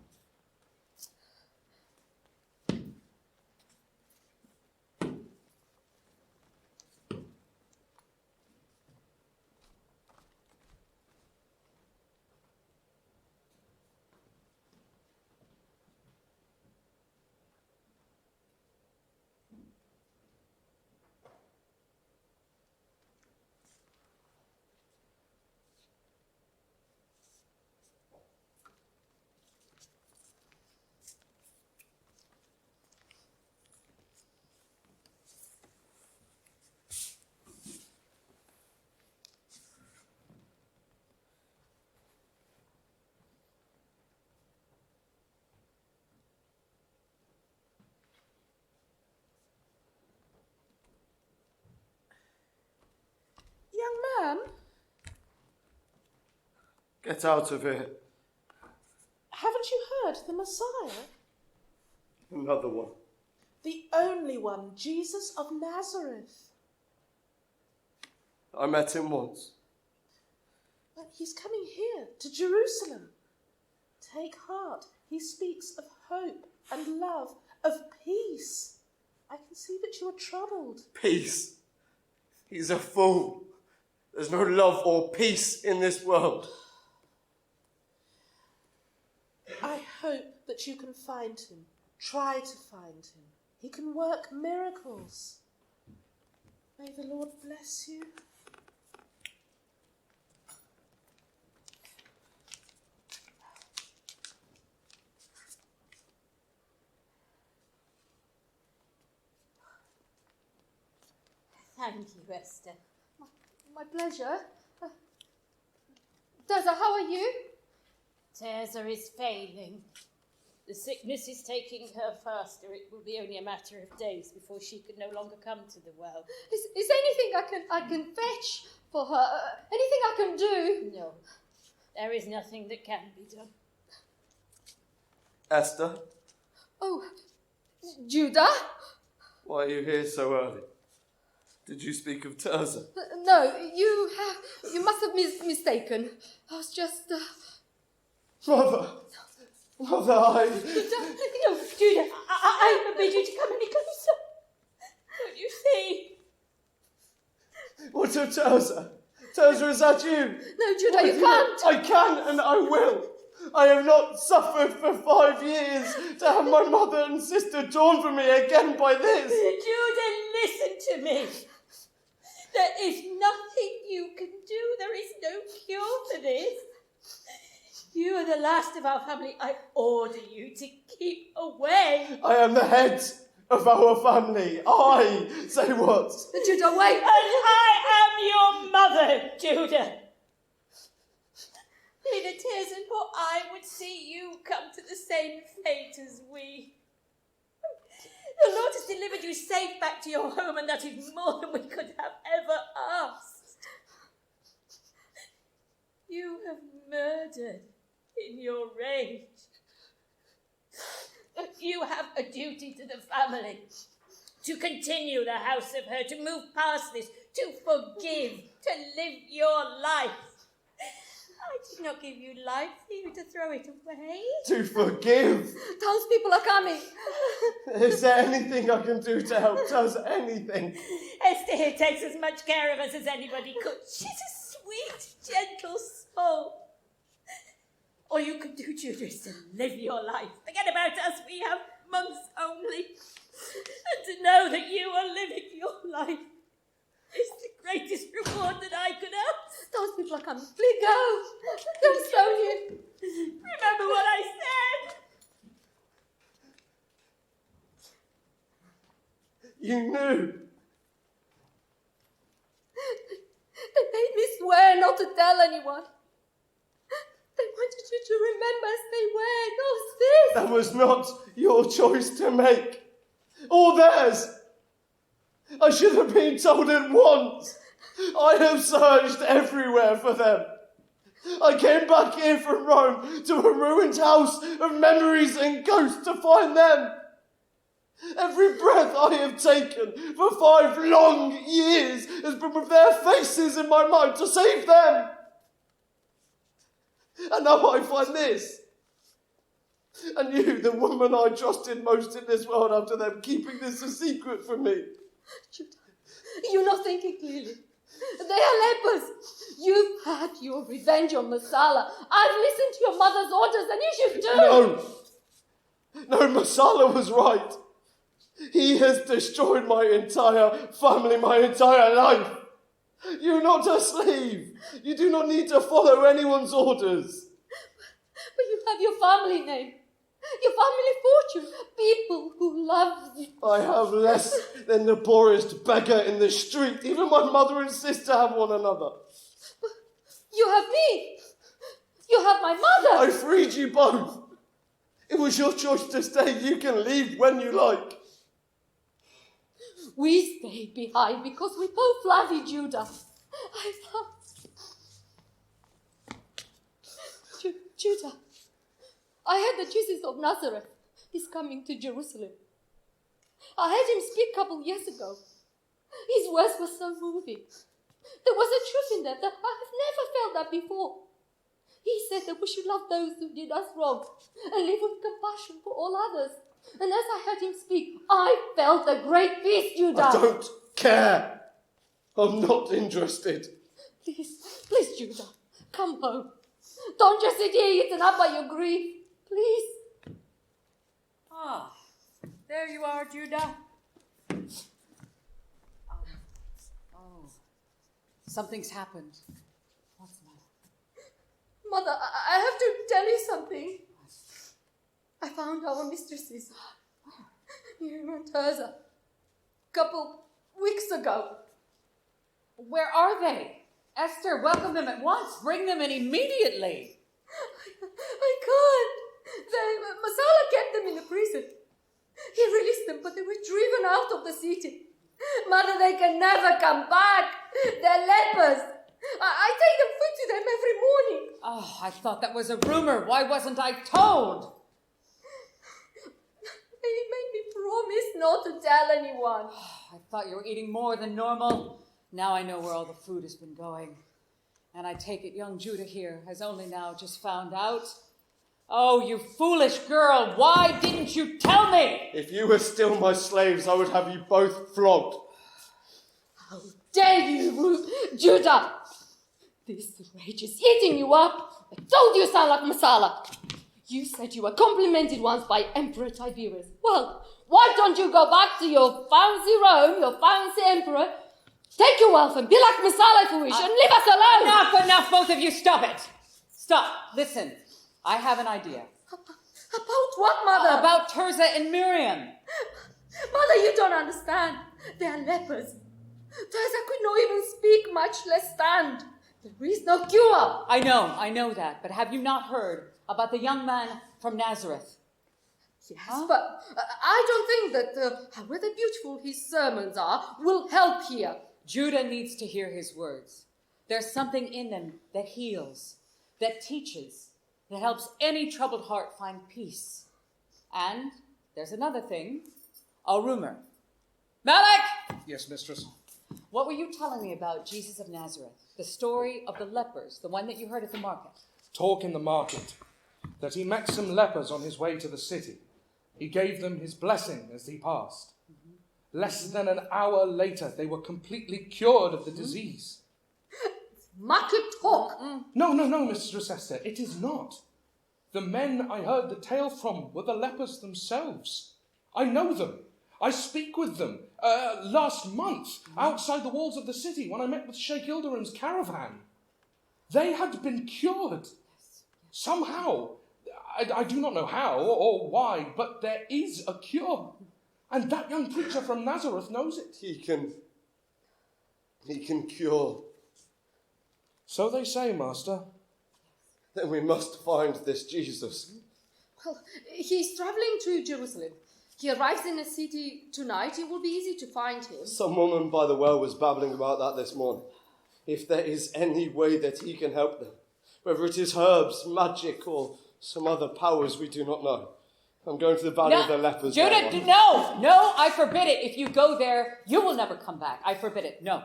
Young man, Get out of here. haven't you heard the Messiah? Another one. The only one, Jesus of Nazareth. I met him once. But he's coming here, to Jerusalem. Take heart. He speaks of hope and love, of peace. I can see that you are troubled. Peace. He's a fool. There's no love or peace in this world. I hope that you can find him. Try to find him. He can work miracles. May the Lord bless you. Thank you, Esther. My pleasure. Tirzah, how are you? Tirzah is failing. The sickness is taking her faster. It will be only a matter of days before she can no longer come to the well. Is there anything I can fetch for her? Anything I can do? No, there is nothing that can be done. Esther, Oh, Judah? why are you here so early? Did you speak of Tirzah? No, you must have mistaken. I was just... Mother, No, Judah, I forbid you to come any closer. Don't you see? What of Tirzah? Tirzah, is that you? No, Judah, you can't. I can and I will. I have not suffered for 5 years to have my mother and sister torn from me again by this. Judah, listen to me. There is nothing you can do. There is no cure for this. You are the last of our family. I order you to keep away. I am the head of our family. I say what? Judah, wait. And I am your mother, Judah. Neither Tirzah nor I would see you come to the same fate as we. The Lord has delivered you safe back to your home, and that is more than we could have ever asked. You have murdered in your rage. You have a duty to the family, to continue the house of Hur, to move past this, to forgive, to live your life. I did not give you life for you to throw it away. To forgive? Townspeople are coming. Is there anything I can do to help? Does anything? Esther here takes as much care of us as anybody could. She's a sweet, gentle soul. All you can do, Judah, is to live your life. Forget about us. We have months only. And to know that you are living your life is the greatest reward that I could ask. Those people are coming. Please go. Don't stone you. Remember what I said. You knew. They made me swear not to tell anyone. They wanted you to remember as they were. No, this. That was not your choice to make. Or theirs. I should have been told at once. I have searched everywhere for them. I came back here from Rome to a ruined house of memories and ghosts to find them. Every breath I have taken for 5 long years has been with their faces in my mind to save them. And now I find this. And you, the woman I trusted most in this world after them, keeping this a secret from me. Judah, you're not thinking clearly. They are lepers. You've had your revenge on Masala. I've listened to your mother's orders, and you should do. No, Masala was right. He has destroyed my entire family, my entire life. You're not a slave. You do not need to follow anyone's orders. But you have your family name, your family fortune, people who love you. I have less than the poorest beggar in the street. Even my mother and sister have one another. But you have me. You have my mother. I freed you both. It was your choice to stay. You can leave when you like. We stayed behind because we both love you, Judah. I thought... Judah, I heard that Jesus of Nazareth is coming to Jerusalem. I heard him speak a couple years ago. His words were so moving. There was a truth in them that I have never felt that before. He said that we should love those who did us wrong and live with compassion for all others. And as I heard him speak, I felt a great peace, Judah. I don't care. I'm not interested. Please, Judah, come home. Don't just sit here eaten up by your grief. Please. Ah, there you are, Judah. Oh, something's happened. What's the matter? Mother, I have to tell you something. I found our mistresses, Miriam and Terza, a couple weeks ago. Where are they? Esther, welcome them at once. Bring them in immediately. I can't. Masala kept them in the prison. He released them, but they were driven out of the city. Mother, they can never come back. They're lepers. I take them food to them every morning. Oh, I thought that was a rumor. Why wasn't I told? He made me promise not to tell anyone. I thought you were eating more than normal. Now I know where all the food has been going. And I take it young Judah here has only now just found out. Oh, you foolish girl, why didn't you tell me? If you were still my slaves, I would have you both flogged. How dare you, Judah! This rage is eating you up. I told you sound like Masala. You said you were complimented once by Emperor Tiberius. Well, why don't you go back to your fancy Rome, your fancy emperor, take your wealth and be like Masala if you wish, and leave us alone! Enough, both of you, stop it! Stop, listen, I have an idea. About what, Mother? About Terza and Miriam. Mother, you don't understand. They are lepers. Terza could not even speak, much less stand. There is no cure. I know that, but have you not heard about the young man from Nazareth? Yes, but I don't think that, however beautiful his sermons are, will help here. Judah needs to hear his words. There's something in them that heals. that teaches, that helps any troubled heart find peace. And there's another thing, a rumor. Malik! Yes, mistress. What were you telling me about Jesus of Nazareth? The story of the lepers, the one that you heard at the market. Talk in the market, that he met some lepers on his way to the city. He gave them his blessing as he passed. Less than an hour later, they were completely cured of the disease. Market talk. No, Mistress Esther, it is not. The men I heard the tale from were the lepers themselves. I know them. I speak with them last month outside the walls of the city when I met with Sheikh Ilderim's caravan. They had been cured. Somehow. I do not know how or why, but there is a cure. And that young preacher from Nazareth knows it. He can cure. So they say, Master. Then we must find this Jesus. Well, he's traveling to Jerusalem. He arrives in the city tonight. It will be easy to find him. Some woman by the well was babbling about that this morning. If there is any way that he can help them, whether it is herbs, magic, or some other powers we do not know. I'm going to the Valley of the Lepers. Judah, no, I forbid it. If you go there, you will never come back. I forbid it, no.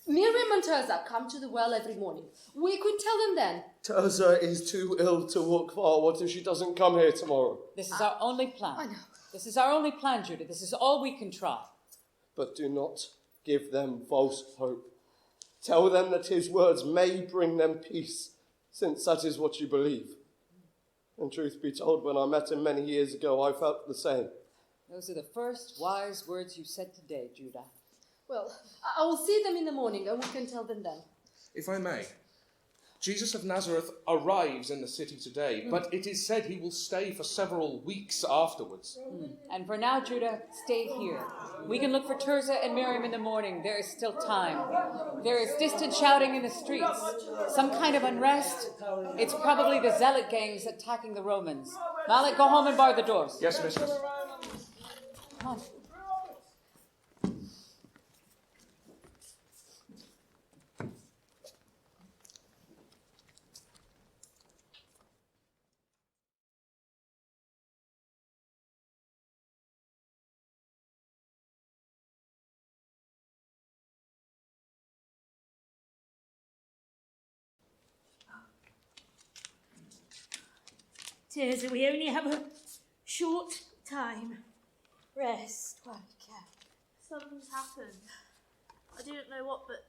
Miriam and Tirzah come to the well every morning. We could tell them then. Tirzah is too ill to walk far. What if she doesn't come here tomorrow? This is our only plan. I know. This is our only plan, Judah. This is all we can try. But do not give them false hope. Tell them that his words may bring them peace, since that is what you believe. And truth be told, when I met him many years ago, I felt the same. Those are the first wise words you said today, Judah. Well, I will see them in the morning and we can tell them then. If I may, Jesus of Nazareth arrives in the city today, but it is said he will stay for several weeks afterwards. And for now, Judah, stay here. We can look for Tirzah and Miriam in the morning. There is still time. There is distant shouting in the streets. Some kind of unrest. It's probably the zealot gangs attacking the Romans. Malik, go home and bar the doors. Yes, mistress. Come on. Tirzah, we only have a short time. Rest while you can. Something's happened. I don't know what, but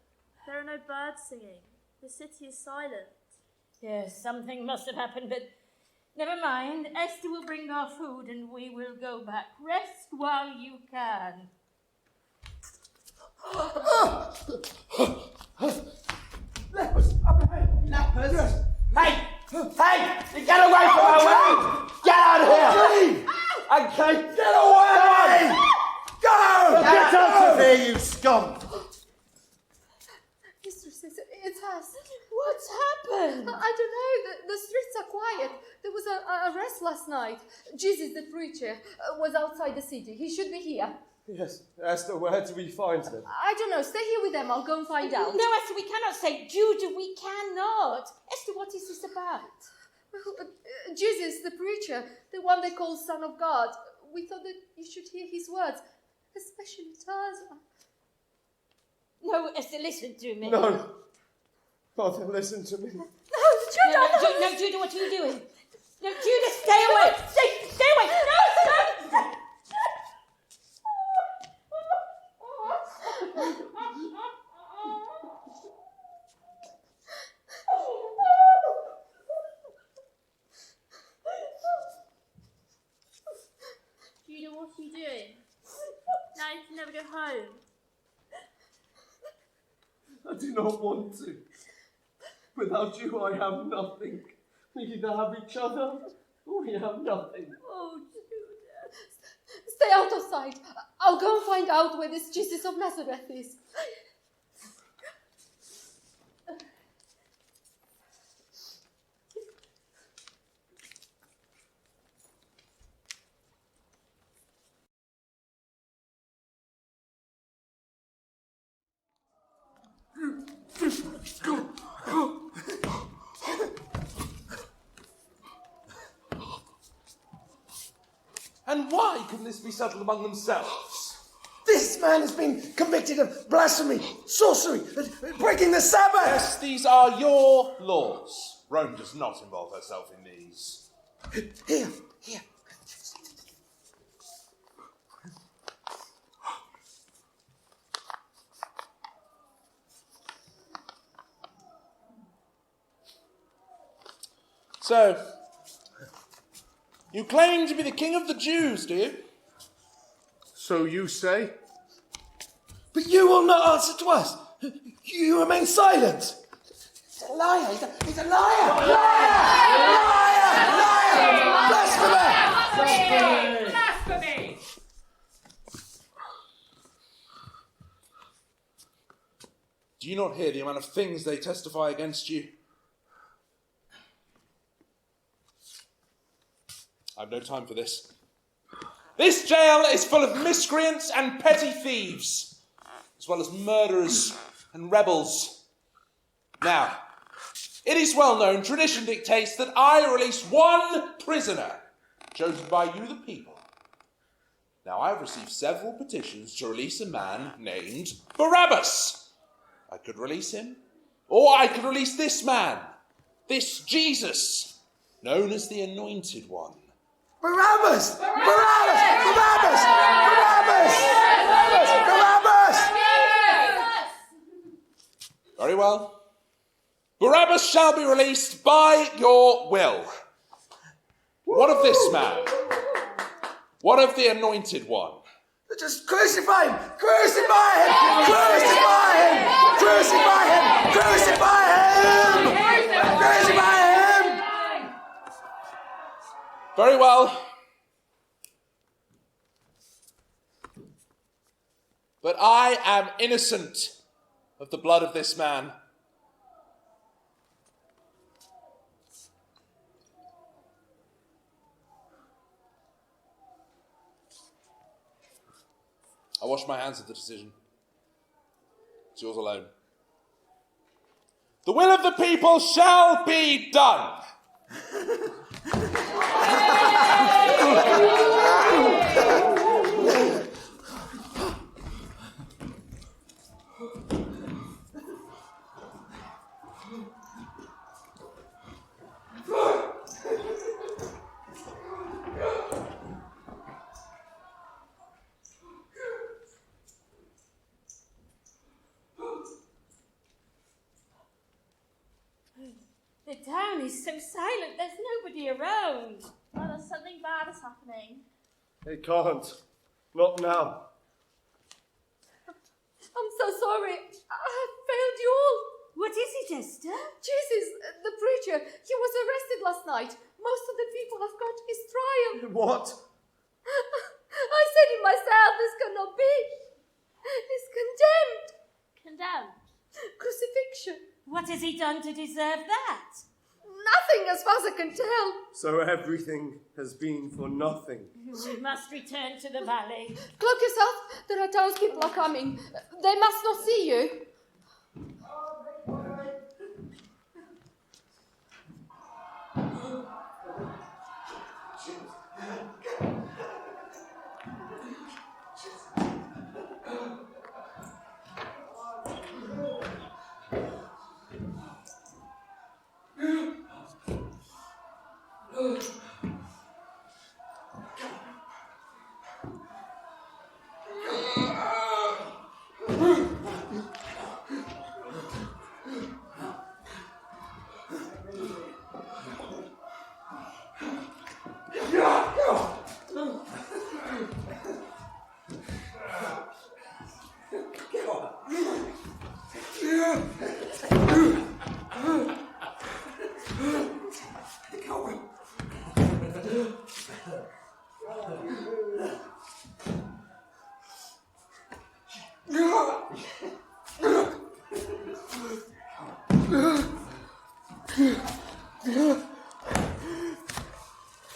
there are no birds singing. The city is silent. Yes, something must have happened, but never mind. Esther will bring our food and we will go back. Rest while you can. Lepers! Up ahead! Lepers! Hey! Hey! You get away from my well! Get out of here! Okay, get away! Go! Get out of here, you scum! Mistress, it's us. What's happened? I don't know. The streets are quiet. There was a arrest last night. Jesus, the preacher, was outside the city. He should be here. Yes, Esther, where do we find them? I don't know. Stay here with them. I'll go and find out. No, Esther, we cannot say. Judah, we cannot. Esther, what is this about? Well, Jesus, the preacher, the one they call Son of God, we thought that you should hear his words, especially Tirzah. No, Esther, listen to me. No. Father, listen to me. No, Judah! No, Judah, what are you doing? No, Judah, stay away! Stay away! No! Judah, what are you doing? Now you can never go home. I do not want to. Without you, I have nothing. We either have each other or we have nothing. Oh, Judah. Stay out of sight. I'll go and find out where this Jesus of Nazareth is. And why couldn't this be settled among themselves? This man has been convicted of blasphemy, sorcery, breaking the Sabbath! Yes, these are your laws. Rome does not involve herself in these. Here. So, you claim to be the king of the Jews, do you? So you say? But you will not answer to us. You remain silent. He's a liar. He's a liar. Liar! Blasphemer! Blasphemy! Do you not hear the amount of things they testify against you? I've no time for this. This jail is full of miscreants and petty thieves, as well as murderers and rebels. Now, it is well known, tradition dictates that I release one prisoner, chosen by you, the people. Now, I have received several petitions to release a man named Barabbas. I could release him, or I could release this man, this Jesus, known as the Anointed One. Barabbas! Barabbas! Barabbas! Barabbas! Barabbas! Very well. Barabbas shall be released by your will. What of this man? What of the Anointed One? Just crucify him! Crucify him! Crucify him! Crucify him! Crucify him! Crucify him! Very well. But I am innocent of the blood of this man. I wash my hands of the decision. It's yours alone. The will of the people shall be done. The town is so silent, there's nobody around. Oh, there's something bad is happening. It can't. Not now. I'm so sorry. I have failed you all. What is it, Esther? Jesus, the preacher, he was arrested last night. Most of the people have gone to his trial. What? I said in myself, this cannot be. He's condemned. Condemned? Crucifixion. What has he done to deserve that? Nothing, as far as I can tell. So everything has been for nothing. We must return to the valley. Cloak yourself. There are townspeople are coming. They must not see you.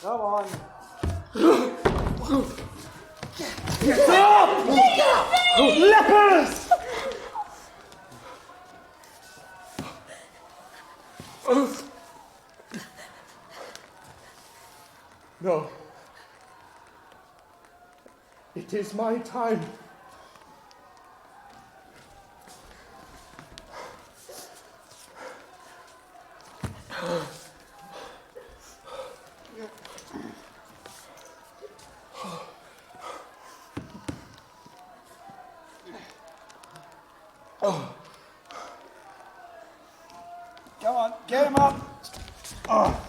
Come on. Lepers! No. It is my time. Come on, get him up. Oh.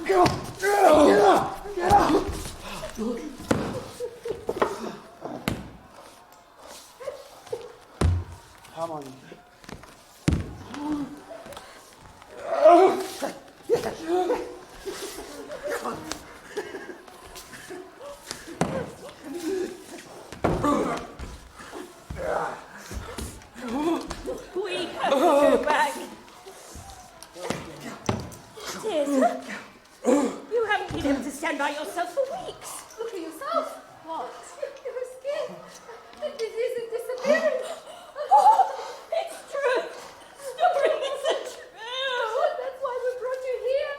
Go! Get up! Get up! Come on. We have to go back. Tis, you haven't been able to stand by yourself for weeks. Look at yourself. What? Your skin. The disease is disappearing. It's true. Stories are true. That's why we brought you here.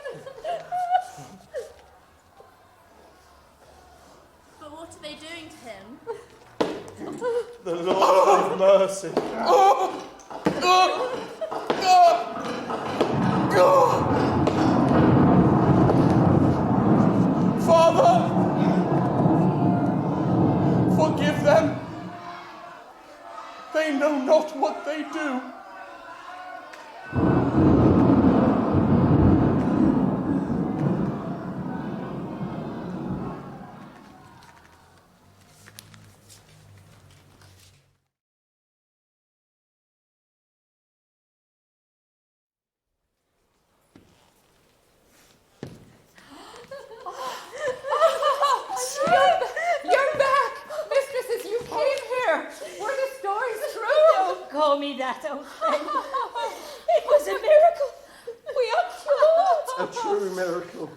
But what are they doing to him? The Lord have mercy. Father, forgive them. They know not what they do. You're back! Mistresses, you came here! Were the stories true? Don't call me that, old friend. It was a miracle. We are cured. A true miracle.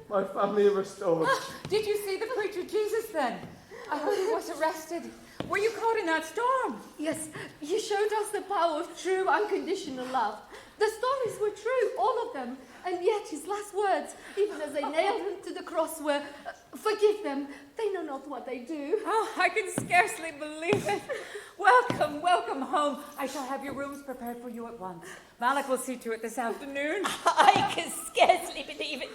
My family restored. Did you see the preacher Jesus then? I heard he was arrested. Were you caught in that storm? Yes, he showed us the power of true unconditional love. The stories were true, all of them. And yet his last words, even as they nailed him to the cross, were, "Forgive them, they know not what they do." Oh, I can scarcely believe it. Welcome, welcome home. I shall have your rooms prepared for you at once. Malik will see to it this afternoon. I can scarcely believe it.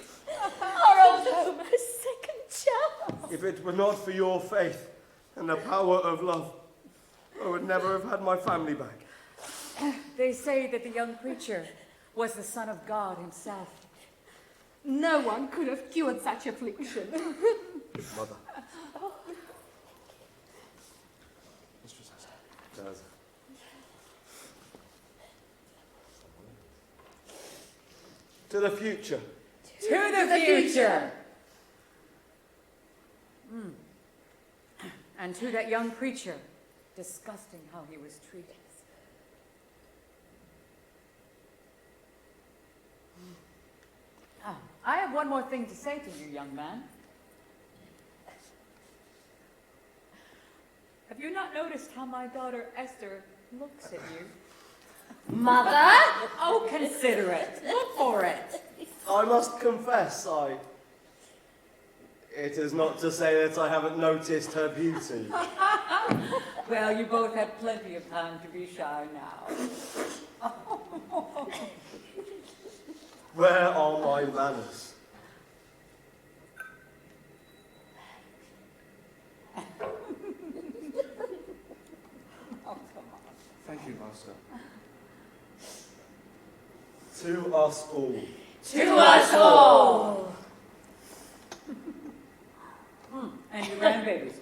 Our old home, a second chance. If it were not for your faith and the power of love, I would never have had my family back. They say that the young preacher was the Son of God himself. No one could have cured such affliction. Mother. Mistress Hester. To the future. To the future. And to that young preacher, disgusting how he was treated. I have one more thing to say to you, young man. Have you not noticed how my daughter Esther looks at you? Mother? Oh, consider it. Look for it. I must confess, it is not to say that I haven't noticed her beauty. Well, you both had plenty of time to be shy now. Where are my manners? Thank you, Master. To us all. To us all. And your grandbabies.